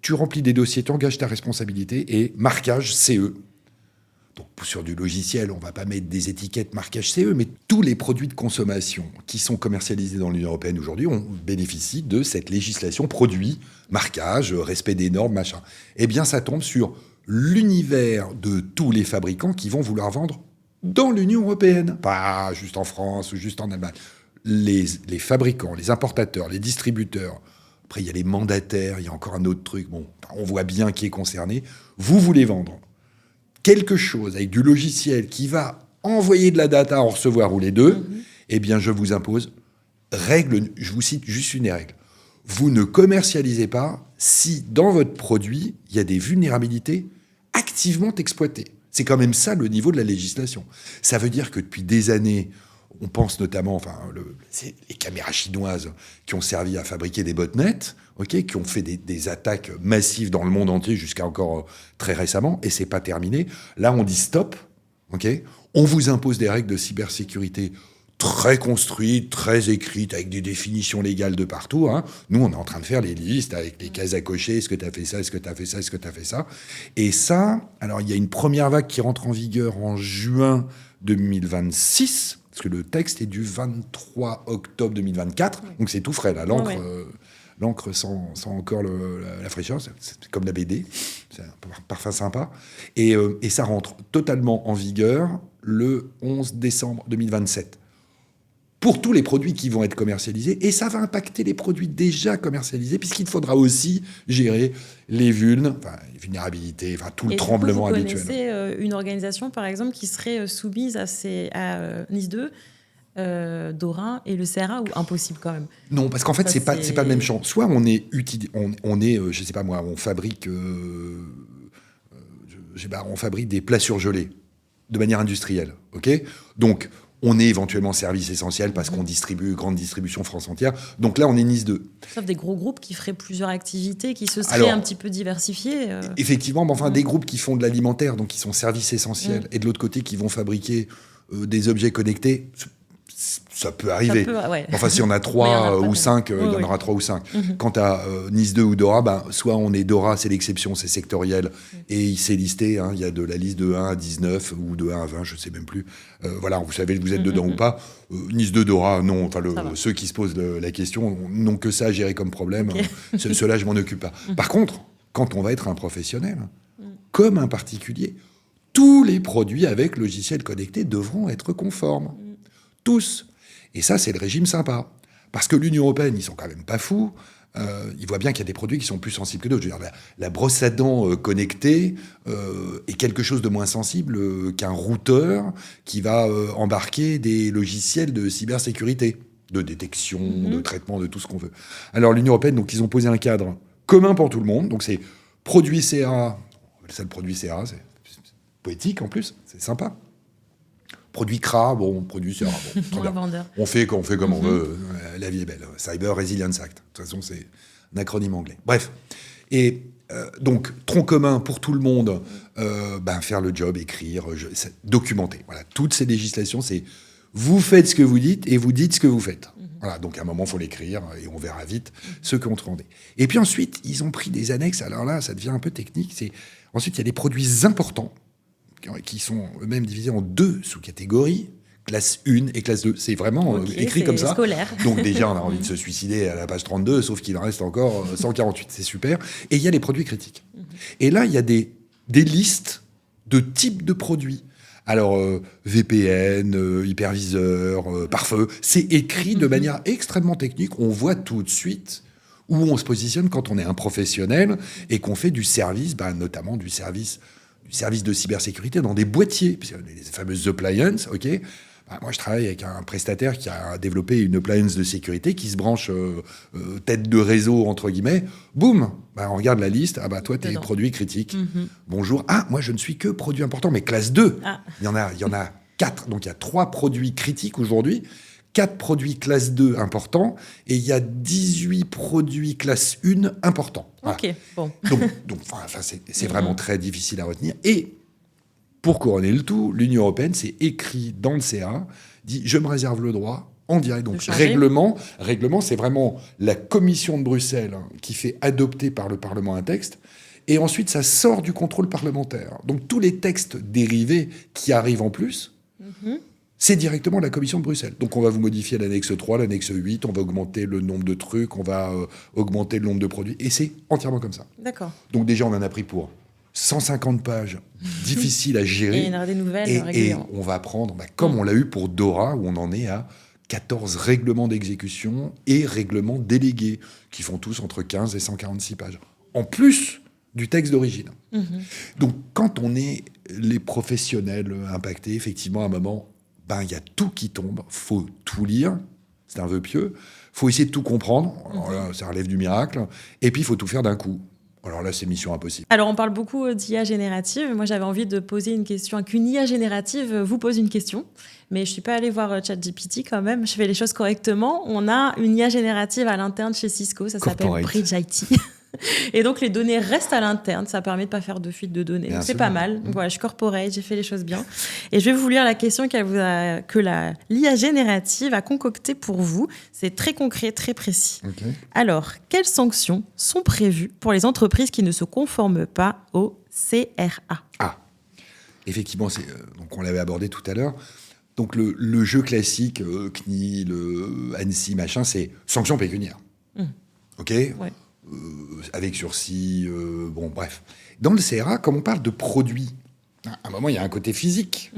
tu remplis des dossiers, tu engages ta responsabilité et marquage CE. Donc, sur du logiciel, on ne va pas mettre des étiquettes marquage CE, mais tous les produits de consommation qui sont commercialisés dans l'Union européenne aujourd'hui, on bénéficie de cette législation produit, marquage, respect des normes, machin. Eh bien, ça tombe sur l'univers de tous les fabricants qui vont vouloir vendre dans l'Union européenne. Pas juste en France ou juste en Allemagne. Les fabricants, les importateurs, les distributeurs. Après, il y a les mandataires, il y a encore un autre truc. Bon, on voit bien qui est concerné. Vous voulez vendre quelque chose avec du logiciel qui va envoyer de la data, en recevoir ou les deux, eh bien, je vous impose, je vous cite juste une des règles. Vous ne commercialisez pas si, dans votre produit, il y a des vulnérabilités activement exploitées. C'est quand même ça le niveau de la législation. Ça veut dire que depuis des années, on pense notamment, c'est les caméras chinoises qui ont servi à fabriquer des botnets, qui ont fait des attaques massives dans le monde entier jusqu'à encore très récemment, et c'est pas terminé. Là, on dit stop, on vous impose des règles de cybersécurité très construites, très écrites, avec des définitions légales de partout. Nous, on est en train de faire les listes avec les cases à cocher. Est-ce que tu as fait ça? Est-ce que tu as fait ça? Est-ce que tu as fait ça? Et ça, alors il y a une première vague qui rentre en vigueur en juin 2026, parce que le texte est du 23 octobre 2024, donc c'est tout frais, là. L'encre sent encore la fraîcheur, c'est comme la BD, c'est un parfum sympa. Et ça rentre totalement en vigueur le 11 décembre 2027. Pour tous les produits qui vont être commercialisés, et ça va impacter les produits déjà commercialisés, puisqu'il faudra aussi gérer les vulnérabilités, tout le tremblement habituel. Vous connaissez une organisation, par exemple, qui serait soumise à NIS 2, DORA et le CRA, ou impossible quand même? Non, parce qu'en fait, c'est pas le même champ. Soit on est, je sais pas moi, on fabrique des plats surgelés de manière industrielle, donc, on est éventuellement service essentiel parce qu'on distribue, grande distribution France entière. Donc là, on est NIS 2. Sauf des gros groupes qui feraient plusieurs activités, qui se seraient un petit peu diversifiés. Effectivement, mais des groupes qui font de l'alimentaire, donc qui sont services essentiels, et de l'autre côté, qui vont fabriquer des objets connectés, ça peut arriver. Si on a 3 ou 5, il y en aura 3 ou 5. Quant à NIS 2 ou DORA, soit on est DORA, c'est l'exception, c'est sectoriel, et c'est listé. Il y a de la liste de 1 à 19 ou de 1 à 20, je ne sais même plus. Vous savez que vous êtes dedans ou pas. NIS 2, DORA, non. Ceux qui se posent la question n'ont que ça à gérer comme problème. Ceux-là, je m'en occupe pas. Par contre, quand on va être un professionnel, comme un particulier, tous les produits avec logiciel connecté devront être conformes. Tous. Et ça, c'est le régime sympa. Parce que l'Union européenne, ils sont quand même pas fous. Ils voient bien qu'il y a des produits qui sont plus sensibles que d'autres. Je veux dire, la brosse à dents connectée est quelque chose de moins sensible qu'un routeur qui va embarquer des logiciels de cybersécurité, de détection, de traitement, de tout ce qu'on veut. Alors, l'Union européenne, donc, ils ont posé un cadre commun pour tout le monde. Donc, c'est produit CRA. Ça, le produit CRA, c'est poétique en plus. C'est sympa. Produit CRA, produit CRA, très bien. On fait comme on veut, la vie est belle. Cyber Resilience Act, de toute façon, c'est un acronyme anglais. Bref, et donc, tronc commun pour tout le monde, faire le job, écrire, documenter. Voilà, toutes ces législations, c'est vous faites ce que vous dites et vous dites ce que vous faites. Voilà, donc à un moment, il faut l'écrire et on verra vite ce qu'on rendait. Et puis ensuite, ils ont pris des annexes, alors là, ça devient un peu technique. Ensuite, il y a des produits importants qui sont eux-mêmes divisés en 2 sous-catégories, classe 1 et classe 2. C'est vraiment écrit comme ça. Scolaire. Donc déjà, on a envie de se suicider à la page 32, sauf qu'il en reste encore 148. C'est super. Et il y a les produits critiques. Et là, il y a des listes de types de produits. Alors, VPN, hyperviseur, pare-feu, c'est écrit de manière extrêmement technique. On voit tout de suite où on se positionne quand on est un professionnel et qu'on fait du service, notamment du service de cybersécurité dans des boîtiers, les fameuses appliances, moi, je travaille avec un prestataire qui a développé une appliance de sécurité qui se branche tête de réseau, entre guillemets. Boum, on regarde la liste. Toi, t'es produit critique. Bonjour. Moi, je ne suis que produit important, mais classe 2. Il y en a 4. Donc, il y a 3 produits critiques aujourd'hui, 4 produits classe 2 importants, et il y a 18 produits classe 1 importants. Voilà. Ok, bon. Donc c'est vraiment très difficile à retenir. Et pour couronner le tout, l'Union européenne, c'est écrit dans le CA, dit « Je me réserve le droit en direct ». Donc règlement, c'est vraiment la Commission de Bruxelles qui fait adopter par le Parlement un texte. Et ensuite, ça sort du contrôle parlementaire. Donc tous les textes dérivés qui arrivent en plus, c'est directement la Commission de Bruxelles. Donc on va vous modifier l'annexe 3, l'annexe 8, on va augmenter le nombre de trucs, on va augmenter le nombre de produits. Et c'est entièrement comme ça. D'accord. Donc déjà, on en a pris pour 150 pages difficiles à gérer. Et il y en aura des nouvelles et régulièrement. On va prendre, comme on l'a eu pour DORA, où on en est à 14 règlements d'exécution et règlements délégués, qui font tous entre 15 et 146 pages. En plus du texte d'origine. Donc quand on est les professionnels impactés, effectivement, à un moment, ben, y a tout qui tombe. Faut tout lire. C'est un vœu pieux. Faut essayer de tout comprendre. Alors là, ça relève du miracle. Et puis, il faut tout faire d'un coup. Alors là, c'est mission impossible. Alors, on parle beaucoup d'IA générative. Moi, j'avais envie de poser une question. Qu'une IA générative vous pose une question. Mais je ne suis pas allée voir ChatGPT quand même. Je fais les choses correctement. On a une IA générative à l'interne chez Cisco. Ça s'appelle Bridge IT. Et donc, les données restent à l'interne. Ça permet de ne pas faire de fuite de données. Donc, c'est pas mal. Donc, voilà, je suis corporate, j'ai fait les choses bien. Et je vais vous lire la question que l'IA générative a concoctée pour vous. C'est très concret, très précis. Okay. Alors, quelles sanctions sont prévues pour les entreprises qui ne se conforment pas au CRA ? Ah, effectivement, donc on l'avait abordé tout à l'heure. Donc, le jeu classique, CNIL, ANSSI, machin, c'est sanctions pécuniaires. OK ? Ouais. Avec sursis, bon, bref. Dans le CRA, comme on parle de produits, à un moment, il y a un côté physique.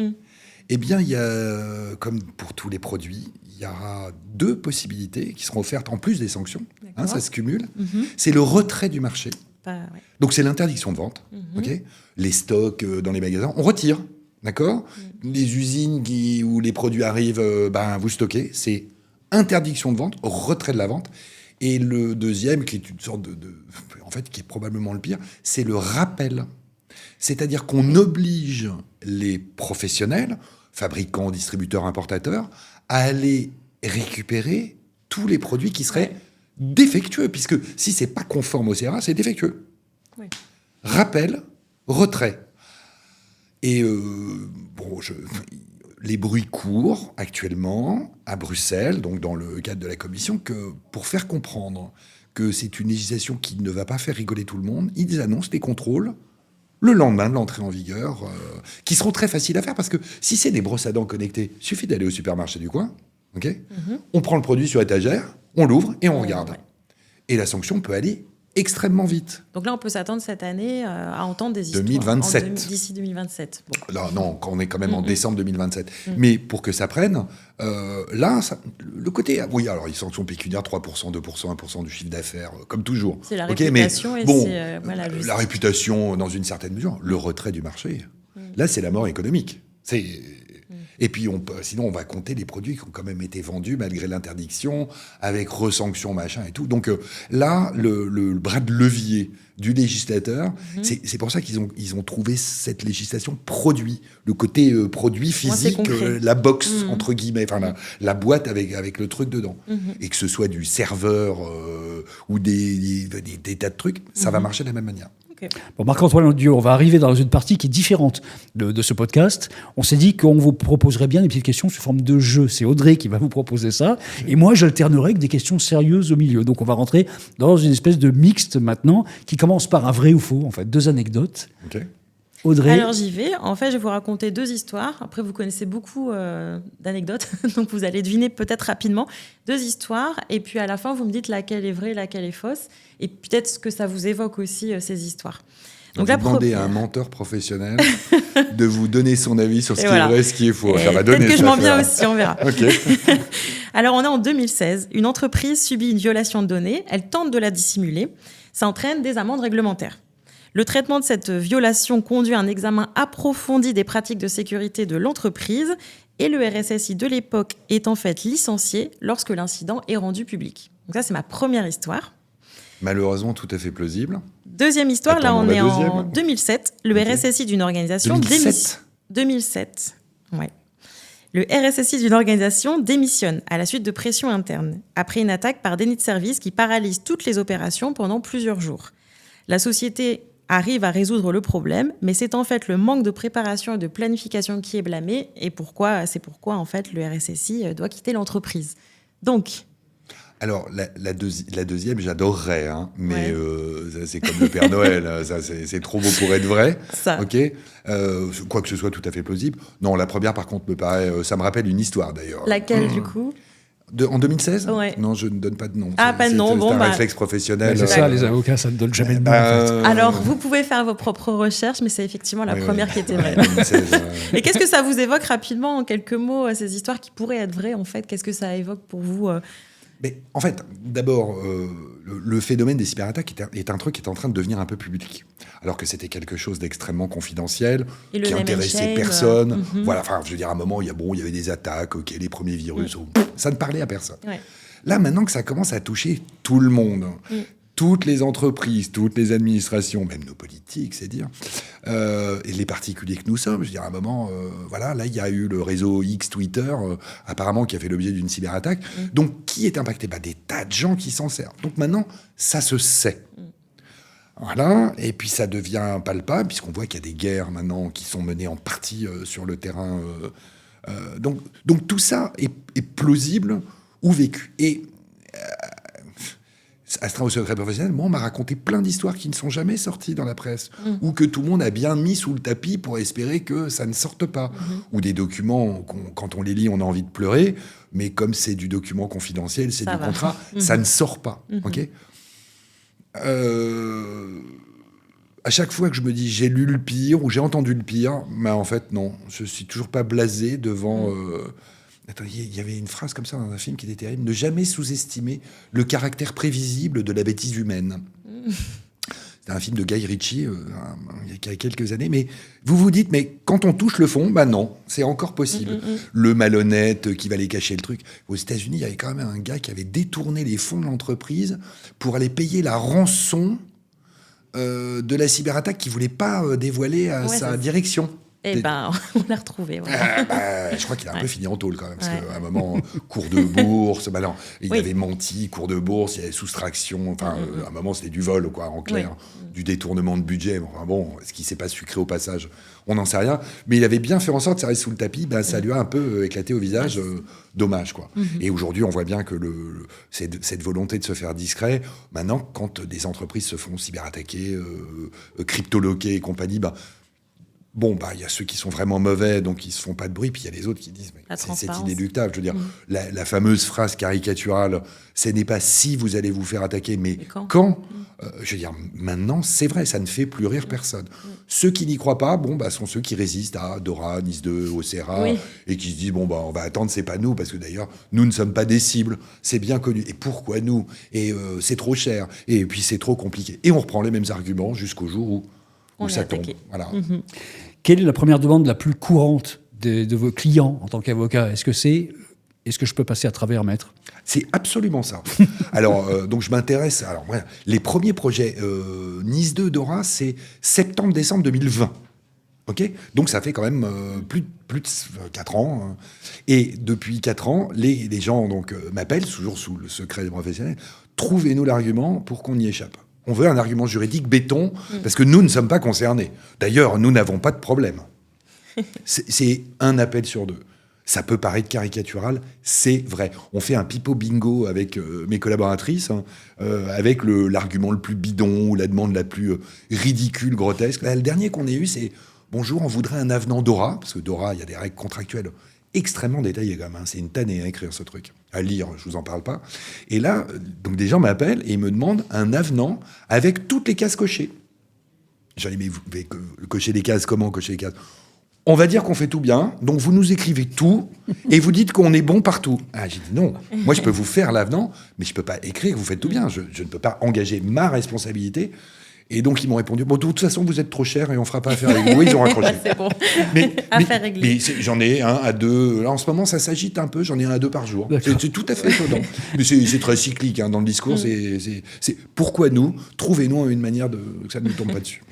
Eh bien, il y a, comme pour tous les produits, il y aura 2 possibilités qui seront offertes en plus des sanctions. Hein, ça se cumule. C'est le retrait du marché. Donc, c'est l'interdiction de vente. Okay, les stocks dans les magasins, on retire. D'accord. Les usines où les produits arrivent, vous stockez. C'est interdiction de vente, retrait de la vente. Et le deuxième, qui est une sorte en fait, qui est probablement le pire, c'est le rappel. C'est-à-dire qu'on oblige les professionnels, fabricants, distributeurs, importateurs, à aller récupérer tous les produits qui seraient défectueux, puisque si c'est pas conforme au CRA, c'est défectueux. Oui. Rappel, retrait. Et les bruits courent actuellement à Bruxelles, donc dans le cadre de la Commission, que pour faire comprendre que c'est une législation qui ne va pas faire rigoler tout le monde, ils annoncent des contrôles le lendemain de l'entrée en vigueur, qui seront très faciles à faire, parce que si c'est des brosses à dents connectées, il suffit d'aller au supermarché du coin, okay, on prend le produit sur étagère, on l'ouvre et on regarde. Ouais. Et la sanction peut aller extrêmement vite. Donc là, on peut s'attendre cette année à entendre des histoires 2027. D'ici 2027. Bon. Là, non, on est quand même en décembre 2027. Mais pour que ça prenne, le côté... Oui, alors, les sanctions pécuniaires, 3%, 2%, 1% du chiffre d'affaires, comme toujours. C'est la réputation et bon, c'est... la réputation, dans une certaine mesure, le retrait du marché. Là, c'est la mort économique. Et puis, sinon, on va compter les produits qui ont quand même été vendus malgré l'interdiction, avec resanction, machin et tout. Donc là, le bras de levier du législateur, c'est pour ça qu'ils ont trouvé cette législation produit, le côté produit physique, la box, entre guillemets, enfin la boîte avec le truc dedans. Et que ce soit du serveur ou des tas de trucs, ça va marcher de la même manière. Bon, Marc-Antoine Dieu, on va arriver dans une partie qui est différente de ce podcast. On s'est dit qu'on vous proposerait bien des petites questions sous forme de jeu. C'est Audrey qui va vous proposer ça. Et moi, j'alternerai avec des questions sérieuses au milieu. Donc, on va rentrer dans une espèce de mixte maintenant qui commence par un vrai ou faux, en fait. 2 anecdotes. Okay. Audrey. Alors, j'y vais. En fait, je vais vous raconter 2 histoires. Après, vous connaissez beaucoup d'anecdotes. Donc, vous allez deviner peut-être rapidement 2 histoires. Et puis, à la fin, vous me dites laquelle est vraie, laquelle est fausse. Et peut-être ce que ça vous évoque aussi, ces histoires. Donc vous demandez à un menteur professionnel de vous donner son avis sur ce qui est vrai, ce qui est faux. Ça va donner. Peut-être que je m'en viens aussi, on verra. Okay. Alors, on est en 2016. Une entreprise subit une violation de données. Elle tente de la dissimuler. Ça entraîne des amendes réglementaires. Le traitement de cette violation conduit à un examen approfondi des pratiques de sécurité de l'entreprise et le RSSI de l'époque est en fait licencié lorsque l'incident est rendu public. Donc ça, c'est ma première histoire. Malheureusement, tout à fait plausible. Deuxième histoire, là on est en 2007. Le RSSI d'une organisation... 2007, ouais. Le RSSI d'une organisation démissionne à la suite de pressions internes, après une attaque par déni de service qui paralyse toutes les opérations pendant plusieurs jours. La société arrive à résoudre le problème, mais c'est en fait le manque de préparation et de planification qui est blâmé, et c'est pourquoi en fait le RSSI doit quitter l'entreprise. Donc... Alors, la deuxième, j'adorerais, hein, mais ça, c'est comme le Père Noël, ça, c'est trop beau pour être vrai. Ça. Ok. Quoi que ce soit tout à fait plausible. Non, la première, par contre, me paraît... ça me rappelle une histoire, d'ailleurs. Laquelle, du coup ? En 2016 ? Ouais. Non, je ne donne pas de nom. Ah, pas de nom. C'est un réflexe professionnel. C'est ça, les avocats, ça ne donne jamais de nom. En fait. Alors, vous pouvez faire vos propres recherches, mais c'est effectivement la première qui était vraie. 2016, Et qu'est-ce que ça vous évoque rapidement, en quelques mots, ces histoires qui pourraient être vraies, en fait ? Qu'est-ce que ça évoque pour vous Mais en fait, d'abord, le phénomène des cyberattaques est un truc qui est en train de devenir un peu public. Alors que c'était quelque chose d'extrêmement confidentiel, Et le qui name and intéressait shame, personne. Voilà, enfin, je veux dire, à un moment, il y avait des attaques, les premiers virus, ça ne parlait à personne. Ouais. Là, maintenant que ça commence à toucher tout le monde, toutes les entreprises, toutes les administrations, même nos politiques, c'est dire, et les particuliers que nous sommes, je veux dire, à un moment, voilà, là, il y a eu le réseau X Twitter, apparemment, qui a fait l'objet d'une cyberattaque. Donc, qui est impacté ? Des tas de gens qui s'en servent. Donc, maintenant, ça se sait. Voilà, et puis ça devient palpable, puisqu'on voit qu'il y a des guerres, maintenant, qui sont menées en partie sur le terrain. Donc, tout ça est plausible ou vécu. Et astreint au secret professionnel, moi, on m'a raconté plein d'histoires qui ne sont jamais sorties dans la presse, ou que tout le monde a bien mis sous le tapis pour espérer que ça ne sorte pas, ou des documents, quand on les lit, on a envie de pleurer, mais comme c'est du document confidentiel, c'est du contrat, ça ne sort pas. Ok. À chaque fois que je me dis j'ai lu le pire ou j'ai entendu le pire, mais en fait, non, je suis toujours pas blasé devant... Attends, il y avait une phrase comme ça dans un film qui était terrible. Ne jamais sous-estimer le caractère prévisible de la bêtise humaine. C'était un film de Guy Ritchie il y a quelques années. Mais vous vous dites, mais quand on touche le fond, non, c'est encore possible. Le malhonnête qui va aller cacher le truc. Aux États-Unis, il y avait quand même un gars qui avait détourné les fonds de l'entreprise pour aller payer la rançon de la cyberattaque qu'il ne voulait pas dévoiler à sa direction. Eh ben, on l'a retrouvé. Voilà. Je crois qu'il a un peu fini en tôle quand même, parce qu'à un moment, cours de bourse, il avait menti, cours de bourse, il y avait soustraction, enfin, à un moment, c'était du vol, quoi, en clair, du détournement de budget. Enfin, bon, est-ce qu'il ne s'est pas sucré au passage ? On n'en sait rien. Mais il avait bien fait en sorte que ça reste sous le tapis, ça lui a un peu éclaté au visage, dommage, quoi. Et aujourd'hui, on voit bien que cette volonté de se faire discret, maintenant, quand des entreprises se font cyberattaquer, cryptoloquer et compagnie, bon, il y a ceux qui sont vraiment mauvais, donc ils se font pas de bruit, puis il y a les autres qui disent mais c'est inéluctable. Je veux dire, la fameuse phrase caricaturale, ce n'est pas si vous allez vous faire attaquer, mais quand je veux dire, maintenant, c'est vrai, ça ne fait plus rire personne. Ceux qui n'y croient pas, sont ceux qui résistent à Dora, NIS2, Ocera, et qui se disent, on va attendre, c'est pas nous, parce que d'ailleurs, nous ne sommes pas des cibles, c'est bien connu. Et pourquoi nous ? Et c'est trop cher, et puis c'est trop compliqué. Et on reprend les mêmes arguments jusqu'au jour où ça tombe. Voilà. Quelle est la première demande la plus courante de vos clients en tant qu'avocat ? Est-ce que je peux passer à travers, maître ? C'est absolument ça. Alors, donc je m'intéresse... Alors, voilà, les premiers projets NIS2 Dora, c'est septembre-décembre 2020. OK ? Donc ça fait quand même plus de 4 ans. Et depuis 4 ans, les gens m'appellent, toujours sous le secret professionnel, trouvez-nous l'argument pour qu'on y échappe. On veut un argument juridique béton, parce que nous ne sommes pas concernés. D'ailleurs, nous n'avons pas de problème. C'est un appel sur 2. Ça peut paraître caricatural, c'est vrai. On fait un pipeau bingo avec mes collaboratrices, avec l'argument le plus bidon ou la demande la plus ridicule, grotesque. Là, le dernier qu'on ait eu, c'est « Bonjour, on voudrait un avenant Dora », parce que Dora, il y a des règles contractuelles extrêmement détaillées quand même. C'est une tannée à écrire ce truc. À lire, je vous en parle pas. Et là, donc des gens m'appellent et ils me demandent un avenant avec toutes les cases cochées. J'ai dit, mais vous cocher les cases, comment cocher les cases ? On va dire qu'on fait tout bien, donc vous nous écrivez tout et vous dites qu'on est bon partout. Ah, j'ai dit non, moi je peux vous faire l'avenant, mais je peux pas écrire que vous faites tout bien. Je ne peux pas engager ma responsabilité. Et donc, ils m'ont répondu, de toute façon, vous êtes trop cher et on ne fera pas affaire avec vous. Ils ont raccroché. C'est bon. Affaire réglée. Mais j'en ai 1 à 2. Là, en ce moment, ça s'agite un peu. J'en ai 1 à 2 par jour. C'est tout à fait étonnant. Mais c'est très cyclique dans le discours. C'est pourquoi nous ? Trouvez-nous une manière que ça ne nous tombe pas dessus.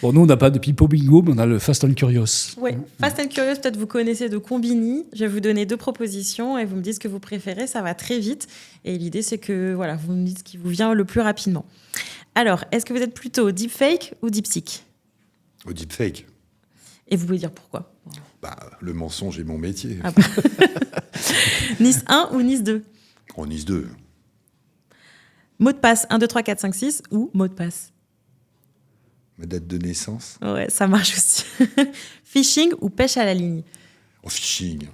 Bon, nous, on n'a pas de pipeau bingo, mais on a le Fast and Curious. Oui, Fast and Curious, peut-être vous connaissez de Combini. Je vais vous donner 2 propositions et vous me dites ce que vous préférez. Ça va très vite. Et l'idée, c'est que vous me dites ce qui vous vient le plus rapidement. Alors, est-ce que vous êtes plutôt deepfake ou deepseek ? Au deepfake. Et vous pouvez dire pourquoi ? Le mensonge est mon métier. NIS 1 ou NIS 2 ? En NIS 2. Mot de passe 1, 2, 3, 4, 5, 6 ou mot de passe ? Ma date de naissance. Ouais, ça marche aussi. Phishing ou pêche à la ligne ? En phishing.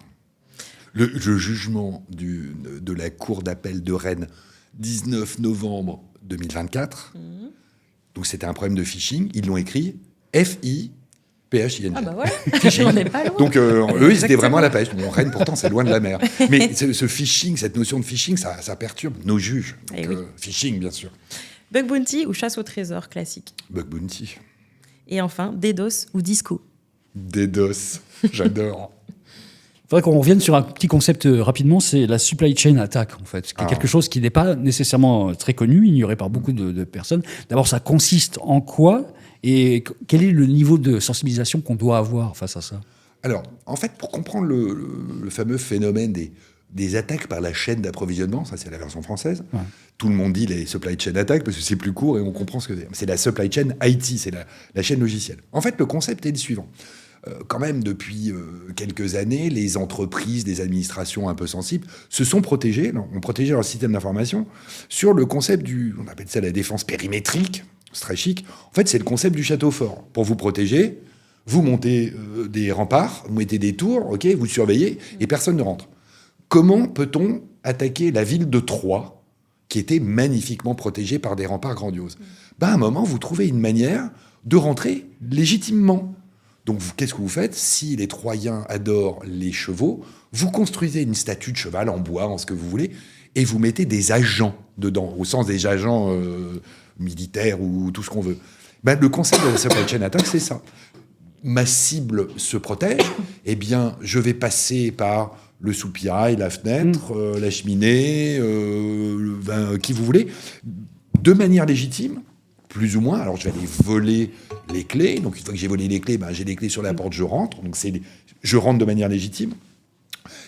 Le jugement de la Cour d'appel de Rennes, 19 novembre 2024. Donc c'était un problème de phishing. Ils l'ont écrit PHING. Ah bah voilà, Phishing. on n'est pas loin. Donc eux, ils étaient Exactement. vraiment à la pêche. Bon, Rennes, pourtant, c'est loin de la mer. Mais ce phishing, cette notion de phishing, ça perturbe nos juges. Donc, Eh oui. phishing, bien sûr. Bug bounty ou chasse au trésor classique. Bug bounty. Et enfin, DDoS ou disco. DDoS. J'adore. Il faudrait qu'on revienne sur un petit concept rapidement, c'est la supply chain attack, en fait. C'est quelque chose qui n'est pas nécessairement très connu, ignoré par beaucoup de personnes. D'abord, ça consiste en quoi et quel est le niveau de sensibilisation qu'on doit avoir face à ça? Alors, en fait, pour comprendre le fameux phénomène des attaques par la chaîne d'approvisionnement, ça c'est la version française, tout le monde dit les supply chain attaques parce que c'est plus court et on comprend ce que c'est. C'est la supply chain IT, c'est la chaîne logicielle. En fait, le concept est le suivant. Quand même, depuis quelques années, les entreprises, les administrations un peu sensibles se sont protégées, ont protégé leur système d'information sur le concept on appelle ça la défense périmétrique, c'est très chic. En fait, c'est le concept du château fort. Pour vous protéger, vous montez des remparts, vous mettez des tours, ok, vous surveillez et personne ne rentre. Comment peut-on attaquer la ville de Troyes, qui était magnifiquement protégée par des remparts grandioses? À un moment, vous trouvez une manière de rentrer légitimement. Donc, qu'est-ce que vous faites? Si les Troyens adorent les chevaux, vous construisez une statue de cheval en bois, en ce que vous voulez, et vous mettez des agents dedans, au sens des agents militaires ou tout ce qu'on veut. Le concept de la supply chain attack, c'est ça. Ma cible se protège, eh bien, je vais passer par le soupirail, la fenêtre, la cheminée, qui vous voulez, de manière légitime, plus ou moins. Alors, je vais aller voler les clés. Donc, une fois que j'ai volé les clés, j'ai les clés sur la porte, je rentre. Donc, je rentre de manière légitime.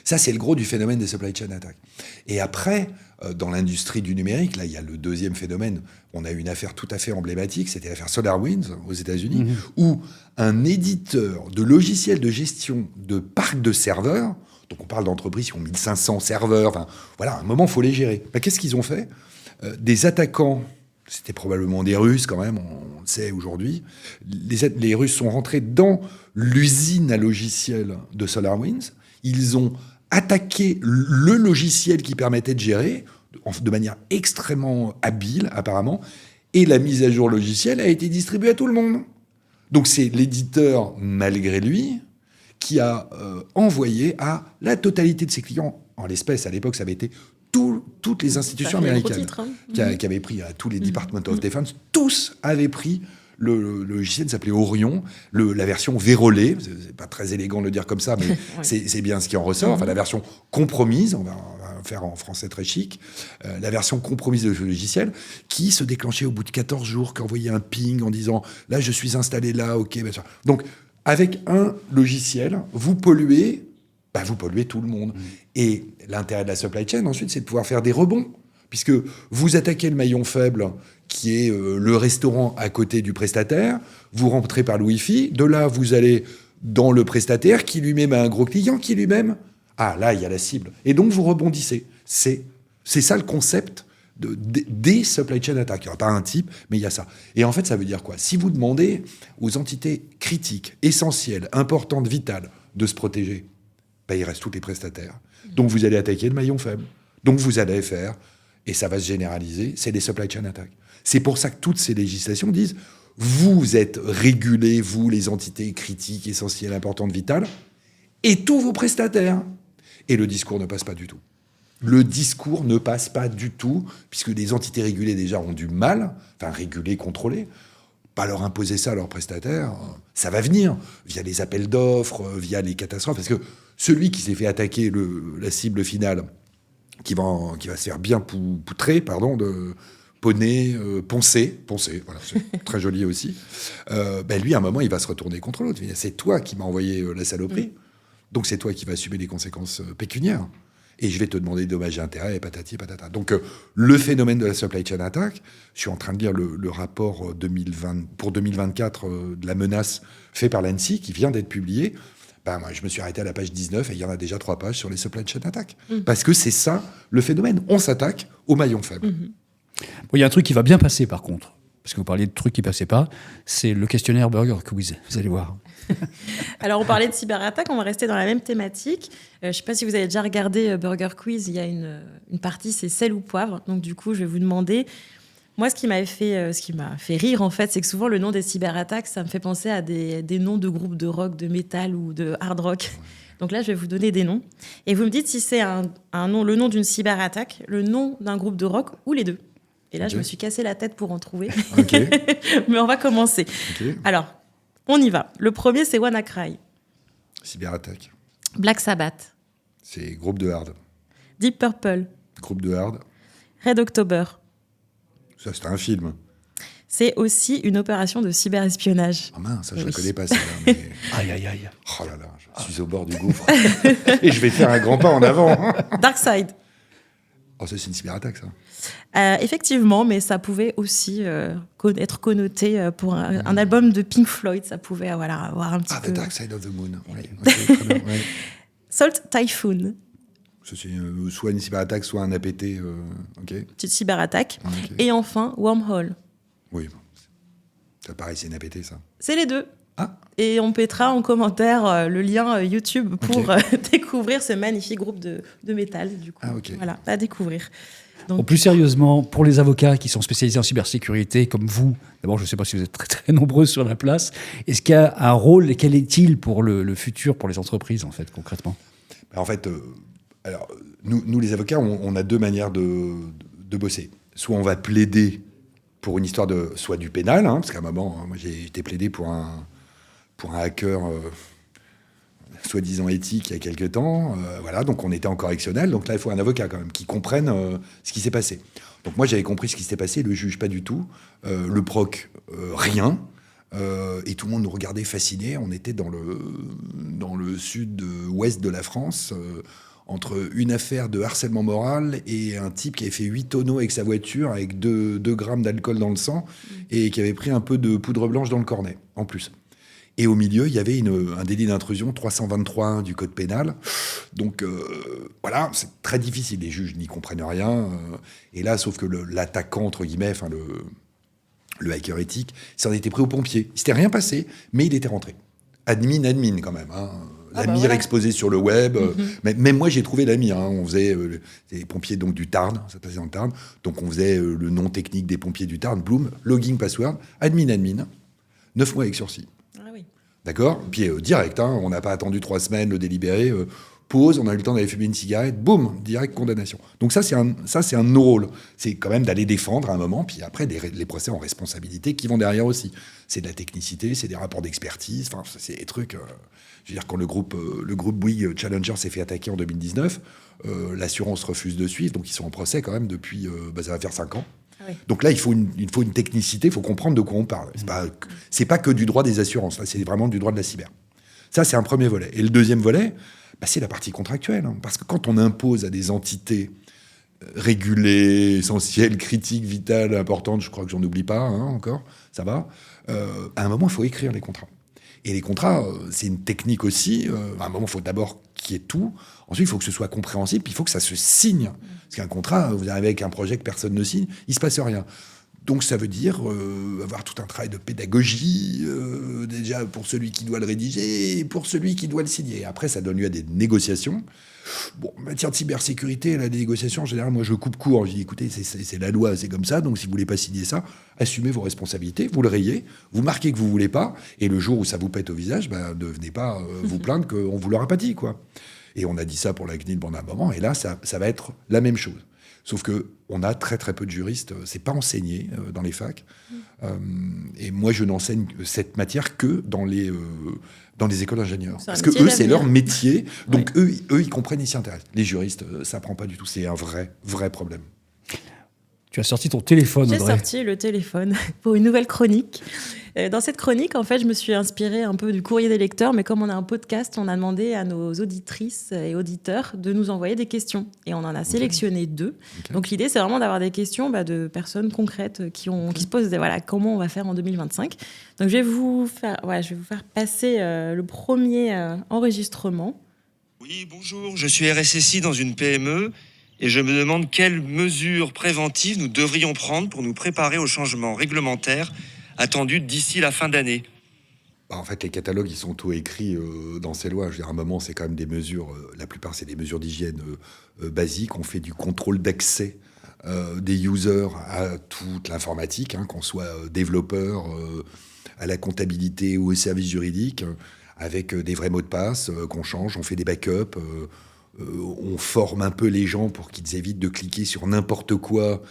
Ça, c'est le gros du phénomène des supply chain attack. Et après, dans l'industrie du numérique, là, il y a le deuxième phénomène. On a eu une affaire tout à fait emblématique, c'était l'affaire SolarWinds aux États-Unis, où un éditeur de logiciels de gestion de parcs de serveurs, donc on parle d'entreprises qui ont 1500 serveurs, enfin, voilà, à un moment, il faut les gérer. Qu'est-ce qu'ils ont fait? Des attaquants, c'était probablement des Russes quand même, on le sait aujourd'hui, les Russes sont rentrés dans l'usine à logiciels de SolarWinds, ils ont attaqué le logiciel qui permettait de gérer, de manière extrêmement habile apparemment, et la mise à jour logicielle a été distribuée à tout le monde. Donc c'est l'éditeur, malgré lui, qui a envoyé à la totalité de ses clients, en l'espèce à l'époque ça avait été toutes les institutions américaines qui avaient pris, à tous les Department of Defense, tous avaient pris le logiciel s'appelait Orion, la version vérolée, c'est pas très élégant de le dire comme ça, mais c'est bien ce qui en ressort, enfin la version compromise, on va faire en français très chic, la version compromise de ce logiciel, qui se déclenchait au bout de 14 jours, qui envoyait un ping en disant « là, je suis installé là, ok ». Donc, avec un logiciel, vous polluez tout le monde. Et l'intérêt de la supply chain, ensuite, c'est de pouvoir faire des rebonds, puisque vous attaquez le maillon faible, qui est le restaurant à côté du prestataire, vous rentrez par le Wi-Fi, de là, vous allez dans le prestataire, qui lui-même a un gros client, qui lui-même... Ah, là, il y a la cible. Et donc, vous rebondissez. C'est ça le concept des supply chain attaques. Il n'y aura pas un type, mais il y a ça. Et en fait, ça veut dire quoi? Si vous demandez aux entités critiques, essentielles, importantes, vitales, de se protéger, il reste tous les prestataires. Donc, vous allez attaquer le maillon faible. Donc, vous allez faire, et ça va se généraliser, c'est des supply chain attaques. C'est pour ça que toutes ces législations disent, vous êtes régulés, vous, les entités critiques, essentielles, importantes, vitales, et tous vos prestataires. Et le discours ne passe pas du tout. Le discours ne passe pas du tout, puisque les entités régulées, déjà, ont du mal, enfin, régulées, contrôlées, pas leur imposer ça à leurs prestataires, ça va venir, via les appels d'offres, via les catastrophes, parce que celui qui s'est fait attaquer la cible finale, qui va se faire bien poutrer, de poncer, voilà, c'est très joli aussi, lui, à un moment, il va se retourner contre l'autre. C'est toi qui m'as envoyé la saloperie, donc c'est toi qui vas assumer les conséquences pécuniaires. Et je vais te demander des dommages et intérêts, et patati et patata. Donc, le phénomène de la supply chain attack, je suis en train de lire le rapport pour 2024 de la menace fait par l'ANSSI, qui vient d'être publié. Moi, je me suis arrêté à la page 19, et il y en a déjà 3 pages sur les supply chain attack. Parce que c'est ça, le phénomène. On s'attaque au maillon faible. Bon, il y a un truc qui va bien passer, par contre, parce que vous parliez de trucs qui ne passaient pas, c'est le questionnaire Burger Quiz. Vous allez voir. Alors, on parlait de cyberattaque, on va rester dans la même thématique. Je ne sais pas si vous avez déjà regardé Burger Quiz, il y a une partie, c'est sel ou poivre. Donc, du coup, je vais vous demander, Moi, ce qui m'a fait rire, en fait, c'est que souvent, le nom des cyberattaques, ça me fait penser à des noms de groupes de rock, de métal ou de hard rock. Donc là, je vais vous donner des noms. Et vous me dites si c'est le nom d'une cyberattaque, le nom d'un groupe de rock ou les deux. Et là, je me suis cassé la tête pour en trouver. Okay. Mais on va commencer. Okay. Alors, on y va. Le premier, c'est WannaCry. Cyberattaque. Black Sabbath. C'est groupe de hard. Deep Purple. Groupe de hard. Red October. Ça, c'était un film. C'est aussi une opération de cyberespionnage. Ah mince, ça, je ne Oui. la connais pas, celle-là. Mais... Aïe, aïe, aïe. Oh là là, je suis au bord du gouffre. Et je vais faire un grand pas en avant. DarkSide. Oh, ça, c'est une cyberattaque, ça. Effectivement, mais ça pouvait aussi être connoté pour un album de Pink Floyd. Ça pouvait avoir un petit peu... The Dark Side of the Moon. Oui, okay, très bien, ouais. Salt Typhoon. Ça, c'est soit une cyberattaque, soit un APT. Ok. Petite cyberattaque. Ok. Et enfin, Wormhole. Oui, bon. Ça, pareil, c'est une APT, ça. C'est les deux. Ah. Et on mettra en commentaire le lien YouTube pour découvrir ce magnifique groupe de métal, du coup. Ah, ok. Voilà, à découvrir. Bon, plus sérieusement, pour les avocats qui sont spécialisés en cybersécurité, comme vous, d'abord, je ne sais pas si vous êtes très, très nombreux sur la place, est-ce qu'il y a un rôle, et quel est-il pour le futur, pour les entreprises, en fait, concrètement ? En fait, alors, nous, les avocats, on a deux manières de bosser. Soit on va plaider pour une histoire soit du pénal, hein, parce qu'à un moment, moi, j'ai été plaidé pour un hacker soi-disant éthique il y a quelques temps. Voilà, donc on était en correctionnel. Donc là, il faut un avocat quand même qui comprenne ce qui s'est passé. Donc moi, j'avais compris ce qui s'était passé, le juge pas du tout, le proc rien. Et tout le monde nous regardait fascinés. On était dans le sud-ouest de la France, entre une affaire de harcèlement moral et un type qui avait fait 8 tonneaux avec sa voiture, avec 2 grammes d'alcool dans le sang, et qui avait pris un peu de poudre blanche dans le cornet, en plus. Et au milieu, il y avait un délit d'intrusion 323 du code pénal. Donc voilà, c'est très difficile. Les juges n'y comprennent rien. Et là, sauf que l'attaquant, entre guillemets, enfin le hacker éthique, s'en était pris aux pompiers. Il s'était rien passé, mais il était rentré. Admin quand même. Hein. La mire voilà. exposée sur le web. Mais même moi, j'ai trouvé la mire. Hein. On faisait les pompiers donc, du Tarn, ça passait dans le Tarn. Donc on faisait le nom technique des pompiers du Tarn, Bloom, login, password, admin. 9 mois avec sursis. Ah oui. D'accord ? Puis direct, hein, on n'a pas attendu 3 semaines, le délibéré, pause, on a eu le temps d'aller fumer une cigarette, boum, direct condamnation. Donc ça, c'est un de nos rôles. C'est quand même d'aller défendre à un moment, puis après, les procès en responsabilité qui vont derrière aussi. C'est de la technicité, c'est des rapports d'expertise, enfin, c'est des trucs... je veux dire, quand le groupe Bouygues Challenger s'est fait attaquer en 2019, l'assurance refuse de suivre, donc ils sont en procès quand même depuis... ça va faire 5 ans. Oui. Donc là, il faut une technicité, il faut comprendre de quoi on parle. C'est pas que du droit des assurances, là, c'est vraiment du droit de la cyber. Ça, c'est un premier volet. Et le deuxième volet, c'est la partie contractuelle. Hein, parce que quand on impose à des entités régulées, essentielles, critiques, vitales, importantes, je crois que j'en oublie pas encore, ça va, à un moment, il faut écrire les contrats. Et les contrats, c'est une technique aussi. À un moment, il faut d'abord qu'il y ait tout. Ensuite, il faut que ce soit compréhensible, puis il faut que ça se signe. Parce qu'un contrat, vous arrivez avec un projet que personne ne signe, il ne se passe rien. Donc ça veut dire avoir tout un travail de pédagogie, déjà pour celui qui doit le rédiger et pour celui qui doit le signer. Après, ça donne lieu à des négociations. Bon, en matière de cybersécurité, la négociation, en général, moi, je coupe court. Je dis, écoutez, c'est la loi, c'est comme ça. Donc, si vous voulez pas signer ça, assumez vos responsabilités, vous le rayez, vous marquez que vous voulez pas. Et le jour où ça vous pète au visage, ne venez pas vous plaindre qu'on vous l'aura pas dit, quoi. Et on a dit ça pour la CNIL pendant un moment. Et là, ça va être la même chose. Sauf qu'on a très très peu de juristes, c'est pas enseigné dans les facs. Et moi, je n'enseigne cette matière que dans les écoles d'ingénieurs. Parce que eux, c'est leur métier. Donc eux, ils comprennent, ils s'y intéressent. Les juristes, ça prend pas du tout. C'est un vrai problème. Tu as sorti ton téléphone, Audrey. J'ai sorti le téléphone pour une nouvelle chronique. Dans cette chronique, en fait, je me suis inspirée un peu du courrier des lecteurs, mais comme on a un podcast, on a demandé à nos auditrices et auditeurs de nous envoyer des questions. Et on en a sélectionné 2. Okay. Donc l'idée, c'est vraiment d'avoir des questions de personnes concrètes qui se posent comment on va faire en 2025. Donc je vais vous faire passer le premier enregistrement. Oui, bonjour, je suis RSSI dans une PME. Et je me demande quelles mesures préventives nous devrions prendre pour nous préparer aux changements réglementaires attendus d'ici la fin d'année. En fait, les catalogues, ils sont tout écrits dans ces lois. Je veux dire, à un moment, c'est quand même des mesures, la plupart, c'est des mesures d'hygiène basiques. On fait du contrôle d'accès des users à toute l'informatique, qu'on soit développeur, à la comptabilité ou au service juridique, avec des vrais mots de passe qu'on change, on fait des backups, on forme un peu les gens pour qu'ils évitent de cliquer sur n'importe quoi,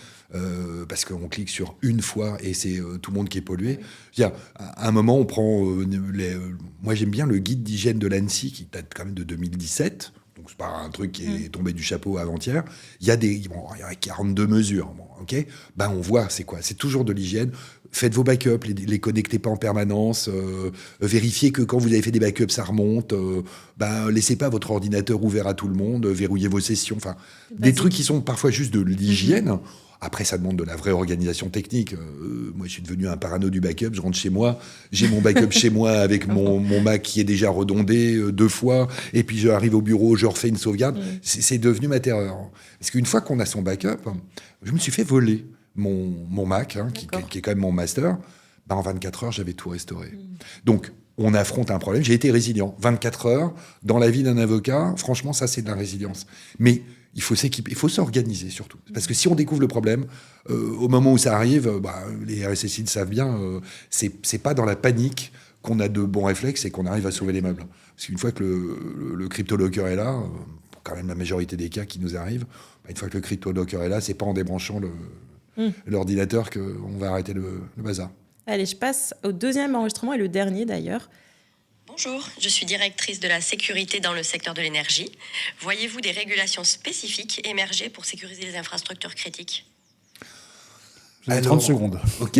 parce qu'on clique sur une fois et c'est tout le monde qui est pollué. À un moment, on prend... moi, j'aime bien le guide d'hygiène de l'ANSSI, qui date quand même de 2017. Donc, c'est pas un truc qui est tombé du chapeau avant-hier. Il y a 42 mesures. On voit, c'est quoi ? C'est toujours de l'hygiène. Faites vos backups, les connectez pas en permanence. Vérifiez que quand vous avez fait des backups, ça remonte. Laissez pas votre ordinateur ouvert à tout le monde. Verrouillez vos sessions. Enfin, des trucs qui sont parfois juste de l'hygiène. Après, ça demande de la vraie organisation technique. Moi, je suis devenu un parano du backup. Je rentre chez moi, j'ai mon backup chez moi avec mon Mac qui est déjà redondé 2 fois. Et puis, j'arrive au bureau, je refais une sauvegarde. C'est devenu ma terreur. Parce qu'une fois qu'on a son backup, je me suis fait voler mon Mac, qui est quand même mon master. En 24 heures, j'avais tout restauré. Donc, on affronte un problème. J'ai été résilient. 24 heures, dans la vie d'un avocat, franchement, ça, c'est de la résilience. Mais il faut s'équiper, il faut s'organiser surtout. Parce que si on découvre le problème, au moment où ça arrive, les RSSI le savent bien, c'est pas dans la panique qu'on a de bons réflexes et qu'on arrive à sauver les meubles. Parce qu'une fois que le CryptoLocker est là, pour quand même la majorité des cas qui nous arrivent, une fois que le CryptoLocker est là, c'est pas en débranchant l'ordinateur qu'on va arrêter le bazar. Allez, je passe au deuxième enregistrement et le dernier d'ailleurs. Bonjour, je suis directrice de la sécurité dans le secteur de l'énergie. Voyez-vous des régulations spécifiques émerger pour sécuriser les infrastructures critiques ? Vous avez 30 secondes. Ok,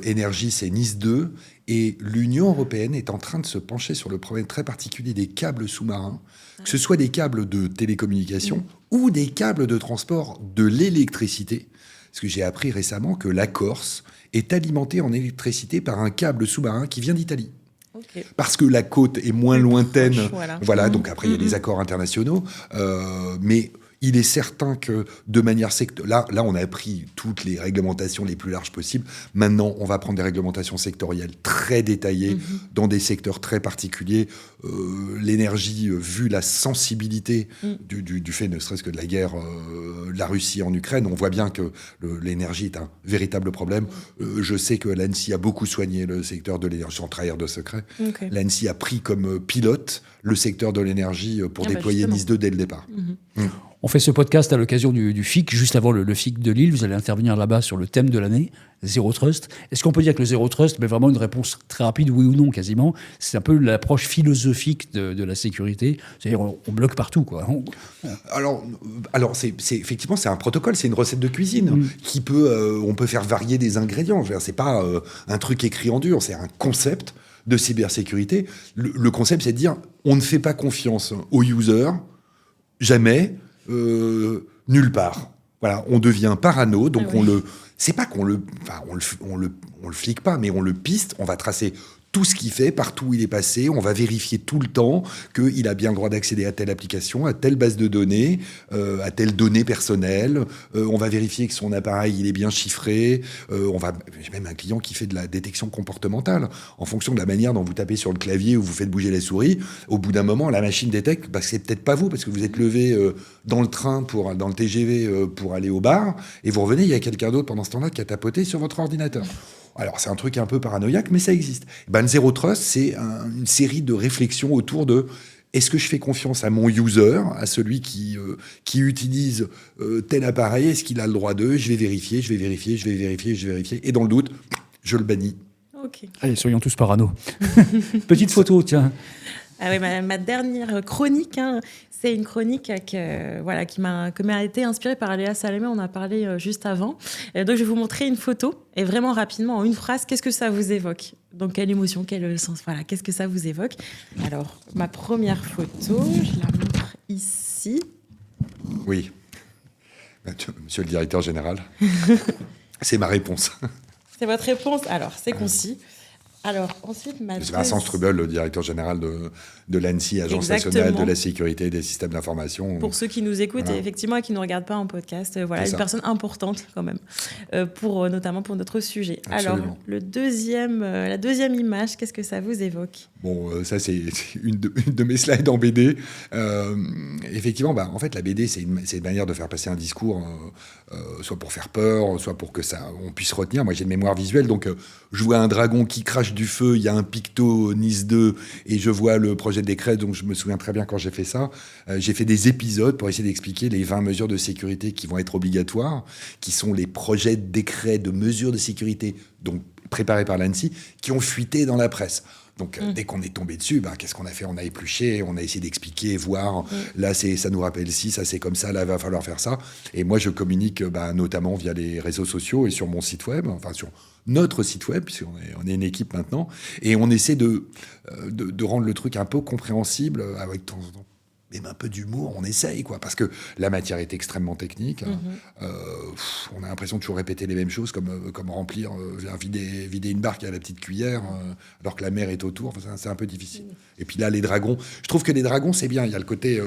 énergie, c'est Nice 2. Et l'Union européenne est en train de se pencher sur le problème très particulier des câbles sous-marins, que ce soit des câbles de télécommunication ou des câbles de transport de l'électricité. Parce que j'ai appris récemment que la Corse est alimentée en électricité par un câble sous-marin qui vient d'Italie. Okay. Parce que la côte est moins lointaine. Voilà. Donc après, il y a des accords internationaux. Mais il est certain que de manière sectorielle... Là, on a pris toutes les réglementations les plus larges possibles. Maintenant, on va prendre des réglementations sectorielles très détaillées dans des secteurs très particuliers. L'énergie, vu la sensibilité du fait, ne serait-ce que de la guerre de la Russie en Ukraine, on voit bien que l'énergie est un véritable problème. Je sais que l'ANSSI a beaucoup soigné le secteur de l'énergie, sans trahir de secret. Okay. L'ANSSI a pris comme pilote le secteur de l'énergie pour déployer Nice 2 dès le départ. On fait ce podcast à l'occasion du FIC, juste avant le FIC de Lille. Vous allez intervenir là-bas sur le thème de l'année, Zero Trust. Est-ce qu'on peut dire que le Zero Trust, mais vraiment une réponse très rapide, oui ou non, quasiment, c'est un peu l'approche philosophique de la sécurité. C'est-à-dire, on bloque partout, quoi. Alors c'est effectivement, c'est un protocole, c'est une recette de cuisine qui peut, on peut faire varier des ingrédients. C'est pas un truc écrit en dur, c'est un concept de cybersécurité. Le concept, c'est de dire, on ne fait pas confiance aux users, jamais, nulle part. Voilà, on devient parano, donc c'est pas qu'on le flique pas, mais on le piste, on va tracer tout ce qu'il fait, partout où il est passé, on va vérifier tout le temps qu'il a bien le droit d'accéder à telle application, à telle base de données, à telle donnée personnelle, on va vérifier que son appareil il est bien chiffré, j'ai même un client qui fait de la détection comportementale, en fonction de la manière dont vous tapez sur le clavier ou vous faites bouger la souris, au bout d'un moment, la machine détecte, que c'est peut-être pas vous, parce que vous êtes levé dans le train, dans le TGV pour aller au bar, et vous revenez, il y a quelqu'un d'autre pendant ce temps-là qui a tapoté sur votre ordinateur. Alors, c'est un truc un peu paranoïaque, mais ça existe. Le Zero Trust, c'est une série de réflexions autour de est-ce que je fais confiance à mon user, à celui qui utilise tel appareil, est-ce qu'il a le droit d'eux ? Je vais vérifier. Et dans le doute, je le bannis. Okay. Allez, soyons tous parano. Petite photo, tiens. Ah oui, ma dernière chronique, c'est une chronique qui m'a été inspirée par Léa Salamé, on a parlé juste avant. Donc je vais vous montrer une photo, et vraiment rapidement, en une phrase, qu'est-ce que ça vous évoque ? Donc quelle émotion, quel sens, voilà, qu'est-ce que ça vous évoque ? Alors, ma première photo, je la montre ici. Oui. Monsieur le directeur général, c'est ma réponse. C'est votre réponse ? Alors, c'est concis. Alors, ensuite, c'est Vincent Strubel, le directeur général de l'ANSSI, Agence nationale de la sécurité et des systèmes d'information. Pour ceux qui nous écoutent et effectivement et qui ne nous regardent pas en podcast, une personne importante quand même, notamment pour notre sujet. Absolument. Alors, la deuxième image, qu'est-ce que ça vous évoque ? Bon, ça, c'est une de mes slides en BD. Effectivement, en fait, la BD, c'est une manière de faire passer un discours, soit pour faire peur, soit pour que on puisse retenir. Moi, j'ai une mémoire visuelle, donc je vois un dragon qui crache du feu, il y a un picto Nice 2, et je vois le projet de décret, donc je me souviens très bien quand j'ai fait ça. J'ai fait des épisodes pour essayer d'expliquer les 20 mesures de sécurité qui vont être obligatoires, qui sont les projets de décret de mesures de sécurité, donc préparés par l'ANSSI, qui ont fuité dans la presse. Donc, dès qu'on est tombé dessus, qu'est-ce qu'on a fait ? On a épluché, on a essayé d'expliquer, voir. Là, ça nous rappelle ci, ça c'est comme ça, là, il va falloir faire ça. Et moi, je communique notamment via les réseaux sociaux et sur mon site web, enfin sur notre site web, puisqu'on est une équipe maintenant. Et on essaie de rendre le truc un peu compréhensible, avec de temps en temps même un peu d'humour, on essaye, quoi, parce que la matière est extrêmement technique. On a l'impression de toujours répéter les mêmes choses, comme remplir, vider une barque à la petite cuillère, alors que la mer est autour. Enfin, c'est un peu difficile. Et puis là, les dragons, je trouve que les dragons, c'est bien. Il y a le côté,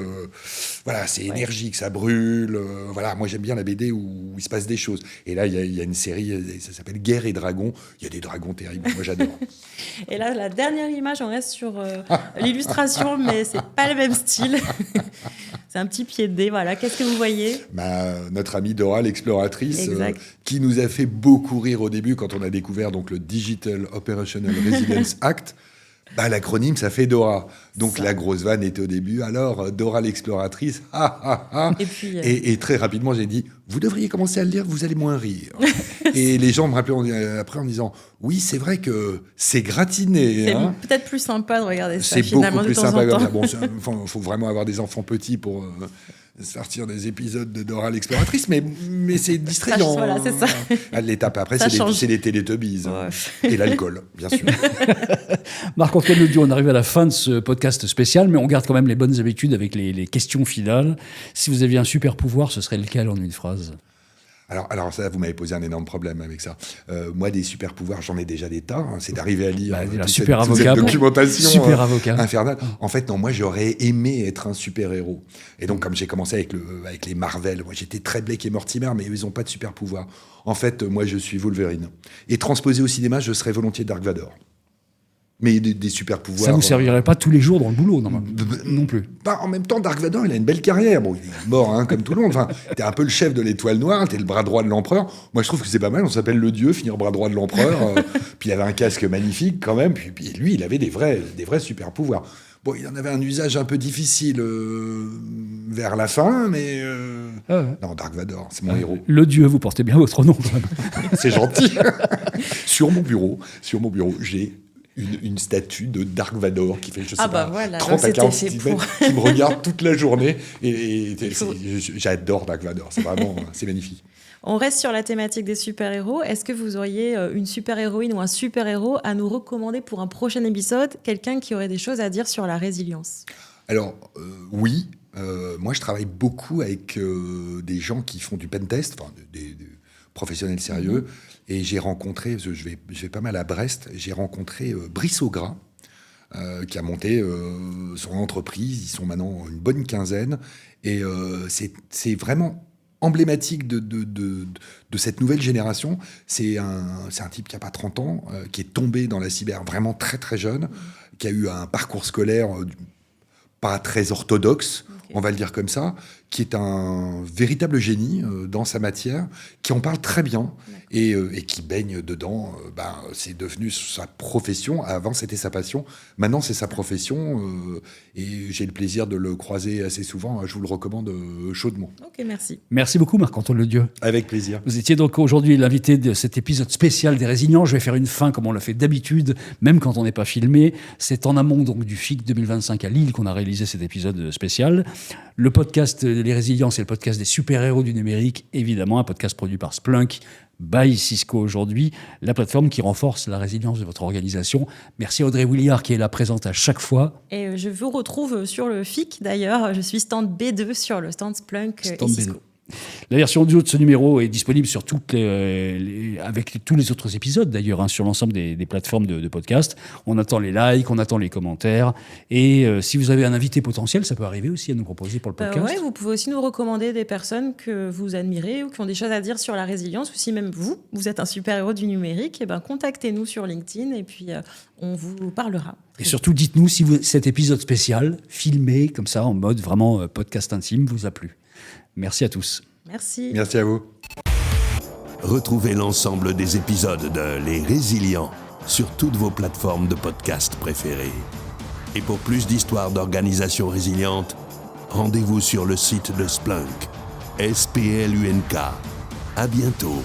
c'est énergique, ça brûle. Moi, j'aime bien la BD où il se passe des choses. Et là, il y a une série, ça s'appelle Guerre et Dragons. Il y a des dragons terribles. Moi, j'adore. Et là, la dernière image, on reste sur l'illustration, mais c'est pas le même style. C'est un petit pied de dé, voilà. Qu'est-ce que vous voyez ? Notre amie Dora, l'exploratrice, qui nous a fait beaucoup rire au début quand on a découvert donc, le Digital Operational Resilience Act. L'acronyme, ça fait Dora. Donc la grosse vanne était au début. Alors, Dora l'exploratrice, Et puis, et très rapidement, j'ai dit, vous devriez commencer à le lire, vous allez moins rire. Et les gens me rappelaient après en disant, oui, c'est vrai que c'est gratiné. C'est peut-être plus sympa de regarder ça, c'est finalement, beaucoup plus de temps sympa en temps. Il faut vraiment avoir des enfants petits pour sortir des épisodes de Dora l'exploratrice, mais c'est distrayant. Voilà, c'est ça. L'étape après, Ça c'est les Teletubbies. Et l'alcool, bien sûr. Marc-Antoine Ledieu, on arrive à la fin de ce podcast spécial, mais on garde quand même les bonnes habitudes avec les questions finales. Si vous aviez un super pouvoir, ce serait lequel en une phrase ? Alors ça, vous m'avez posé un énorme problème avec ça. Moi, des super pouvoirs, j'en ai déjà des tas. C'est d'arriver à lire toute cette documentation infernale. En fait, non, moi, j'aurais aimé être un super-héros. Et donc, comme j'ai commencé avec les Marvel, moi, j'étais très Blake et Mortimer, mais ils n'ont pas de super pouvoir. En fait, moi, je suis Wolverine. Et transposé au cinéma, je serais volontiers Dark Vador. Mais des super pouvoirs. Ça ne vous servirait pas tous les jours dans le boulot, non plus. En même temps, Dark Vador, il a une belle carrière. Bon, il est mort, comme tout le monde. Enfin, t'es un peu le chef de l'Étoile Noire, t'es le bras droit de l'empereur. Moi, je trouve que c'est pas mal. On s'appelle le dieu, finir bras droit de l'empereur. Puis il avait un casque magnifique quand même. Puis lui, il avait des vrais super pouvoirs. Bon, il en avait un usage un peu difficile vers la fin, mais non, Dark Vador, c'est mon héros. Le dieu, vous portez bien votre nom. Quand même. C'est gentil. Sur mon bureau, j'ai une statue de Dark Vador qui fait, 30 à 40 cm, qui me regarde toute la journée. Et j'adore Dark Vador, c'est magnifique. On reste sur la thématique des super-héros. Est-ce que vous auriez une super-héroïne ou un super-héros à nous recommander pour un prochain épisode ? Quelqu'un qui aurait des choses à dire sur la résilience ? Alors, oui. Moi, je travaille beaucoup avec des gens qui font du pentest, des professionnels sérieux. Et j'ai rencontré, je vais pas mal à Brest, j'ai rencontré Brice Augras, qui a monté son entreprise. Ils sont maintenant une bonne quinzaine. Et c'est vraiment emblématique de cette nouvelle génération. C'est un type qui n'a pas 30 ans, qui est tombé dans la cyber vraiment très très jeune, qui a eu un parcours scolaire pas très orthodoxe, on va le dire comme ça, qui est un véritable génie dans sa matière, qui en parle très bien et qui baigne dedans. C'est devenu sa profession. Avant, c'était sa passion. Maintenant, c'est sa profession. Et j'ai le plaisir de le croiser assez souvent. Je vous le recommande chaudement. Ok, merci. Merci beaucoup, Marc-Antoine Ledieu. Avec plaisir. Vous étiez donc aujourd'hui l'invité de cet épisode spécial des Résilients. Je vais faire une fin comme on l'a fait d'habitude, même quand on n'est pas filmé. C'est en amont donc, du FIC 2025 à Lille qu'on a réalisé cet épisode spécial. Le podcast Les Résilients, c'est le podcast des super-héros du numérique, évidemment, un podcast produit par Splunk, by Cisco aujourd'hui, la plateforme qui renforce la résilience de votre organisation. Merci à Audrey Williard qui est là présente à chaque fois. Et je vous retrouve sur le FIC d'ailleurs, je suis stand B2 sur le stand Splunk et Cisco. La version audio de ce numéro est disponible sur avec tous les autres épisodes d'ailleurs, sur l'ensemble des plateformes de podcast. On attend les likes, on attend les commentaires. Et si vous avez un invité potentiel, ça peut arriver aussi à nous proposer pour le podcast. Ouais, vous pouvez aussi nous recommander des personnes que vous admirez ou qui ont des choses à dire sur la résilience. Ou si même vous êtes un super-héros du numérique, contactez-nous sur LinkedIn et puis on vous parlera. Et surtout, dites-nous si cet épisode spécial, filmé comme ça, en mode vraiment podcast intime, vous a plu. Merci à tous. Merci. Merci à vous. Retrouvez l'ensemble des épisodes de Les Résilients sur toutes vos plateformes de podcast préférées. Et pour plus d'histoires d'organisations résilientes, rendez-vous sur le site de Splunk. SPLUNK. À bientôt.